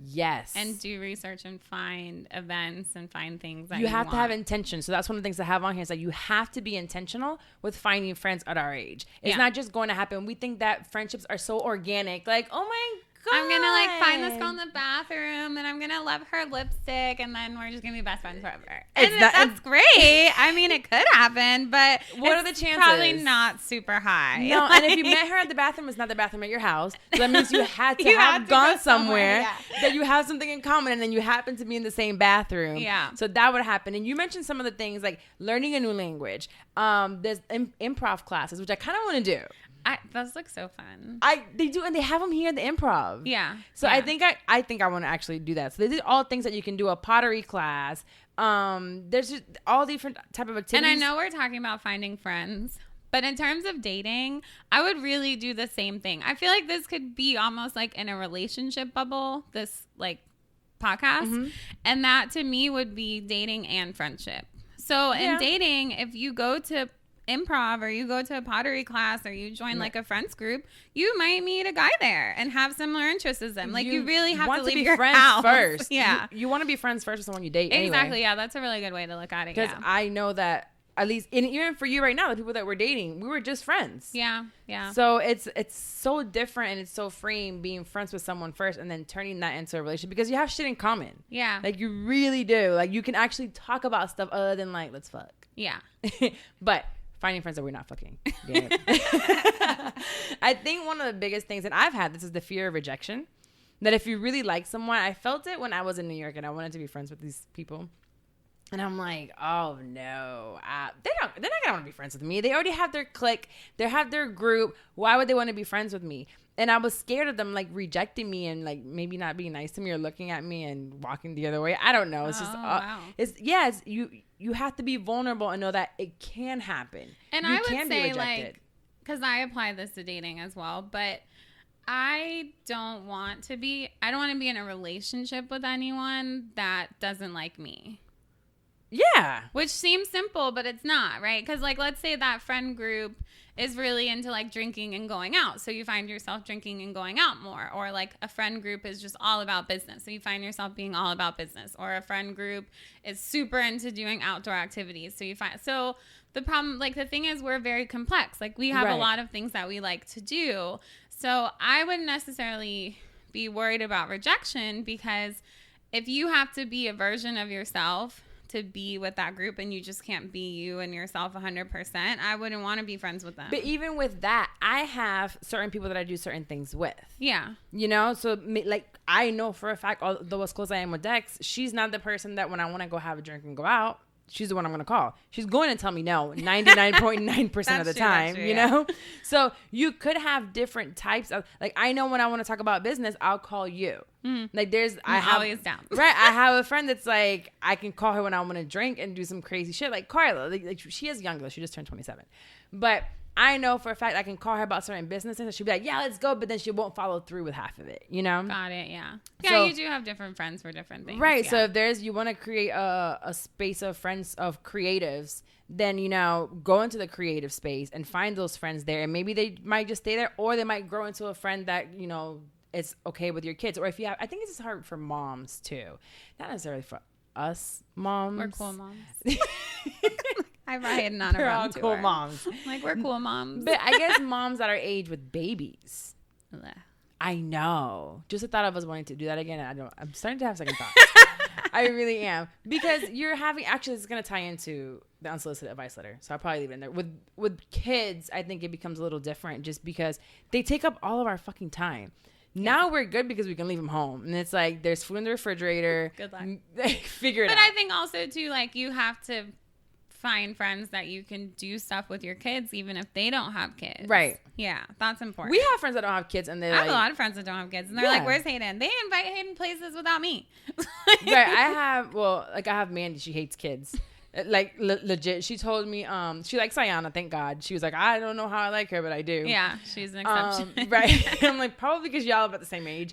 Yes. and do research and find events and find things that you have to have want. intention. So that's one of the things I have on here is that you have to be intentional with finding friends at our age. It's Yeah. not just going to happen. We think that friendships are so organic. Like, oh my God. I'm gonna find this girl in the bathroom and I'm gonna love her lipstick and then we're just gonna be best friends forever. And that's great. I mean, it could happen, but What are the it's chances? Probably not super high. No, and if you met her at the bathroom, it's not the bathroom at your house. So that means you had to You have had to gone go somewhere, somewhere that you have something in common, and then you happen to be in the same bathroom. Yeah. So that would happen. And you mentioned some of the things like learning a new language. There's improv classes, which I kind of want to do. Those look so fun. They do, and they have them here at the Improv. Yeah. So yeah. I think I want to actually do that. So they did all things that you can do, a pottery class. There's just all different type of activities. And I know we're talking about finding friends, but in terms of dating, I would really do the same thing. I feel like this could be almost like in a relationship bubble, this like podcast. And that to me would be dating and friendship. So in dating, if you go to improv or you go to a pottery class or you join like a friends group, you might meet a guy there and have similar interests as them. Like you really have to leave your friends house first. Yeah, you want to be friends first with someone you date. Exactly. Anyway. Yeah, that's a really good way to look at it. Because Yeah. I know that at least, and even for you right now, the people that we're dating, we were just friends. Yeah. Yeah. So it's so different and it's so freeing being friends with someone first and then turning that into a relationship because you have shit in common. Yeah. Like you really do. Like you can actually talk about stuff other than like, let's fuck. Yeah. But finding friends that we're not fucking. Yeah. I think one of the biggest things, and I've had this, is the fear of rejection. That if you really like someone, I felt it when I was in New York and I wanted to be friends with these people. And I'm like, oh no, they're not gonna want to be friends with me. They already have their clique, they have their group. Why would they want to be friends with me? And I was scared of them like rejecting me and like maybe not being nice to me or looking at me and walking the other way. I don't know. It's wow. You have to be vulnerable and know that it can happen. And you I would can say be like, because I apply this to dating as well, but I don't want to be in a relationship with anyone that doesn't like me. Yeah. Which seems simple, but it's not, right? Because, like, let's say that friend group is really into, like, drinking and going out. So you find yourself drinking and going out more. Or, like, a friend group is just all about business. So you find yourself being all about business. Or a friend group is super into doing outdoor activities. So the problem, like, the thing is we're very complex. Like, we have a lot of things that we like to do. So I wouldn't necessarily be worried about rejection because if you have to be a version of yourself to be with that group and you just can't be you and yourself 100%, I wouldn't want to be friends with them. But even with that, I have certain people that I do certain things with. Yeah. You know? So, like, I know for a fact, although as close as I am with Dex, she's not the person that when I want to go have a drink and go out, she's the one I'm going to call. She's going to tell me no 99.9% of the time, you know? So you could have different types of, like, I know when I want to talk about business, I'll call you. Like I'm always down. Right. I have a friend that's like, I can call her when I want to drink and do some crazy shit. Like Carla, like she is young though. She just turned 27. But I know for a fact I can call her about certain businesses and she'll be like, yeah, let's go. But then she won't follow through with half of it, you know? Got it, yeah. Yeah, So, you do have different friends for different things. Right. Yeah. So if you want to create a space of friends, of creatives, then, you know, go into the creative space and find those friends there. And maybe they might just stay there or they might grow into a friend that, you know, is okay with your kids. Or if you have, I think it's hard for moms too. Not necessarily for us moms. We're cool moms. I'm riding on a We're all rum cool tour. moms. Like, we're cool moms. But I guess moms that are age with babies. Ugh. I know. Just the thought of us wanting to do that again. I'm starting to have second thoughts. I really am. Because actually it's going to tie into the unsolicited advice letter. So I'll probably leave it in there. With kids, I think it becomes a little different just because they take up all of our fucking time. Now we're good because we can leave them home. And it's like, there's food in the refrigerator. Good luck. Figure it out. But I think also, too, like, you have to find friends that you can do stuff with your kids even if they don't have kids. Right. Yeah, that's important. We have friends that don't have kids and they're I have like, a lot of friends that don't have kids and they're like, where's Hayden? They invite Hayden places without me. Right. I have Mandy. She hates kids. Like legit. She told me she likes Ayana, thank God. She was like, I don't know how I like her, but I do. Yeah, she's an exception. Right. I'm like, probably because y'all are about the same age.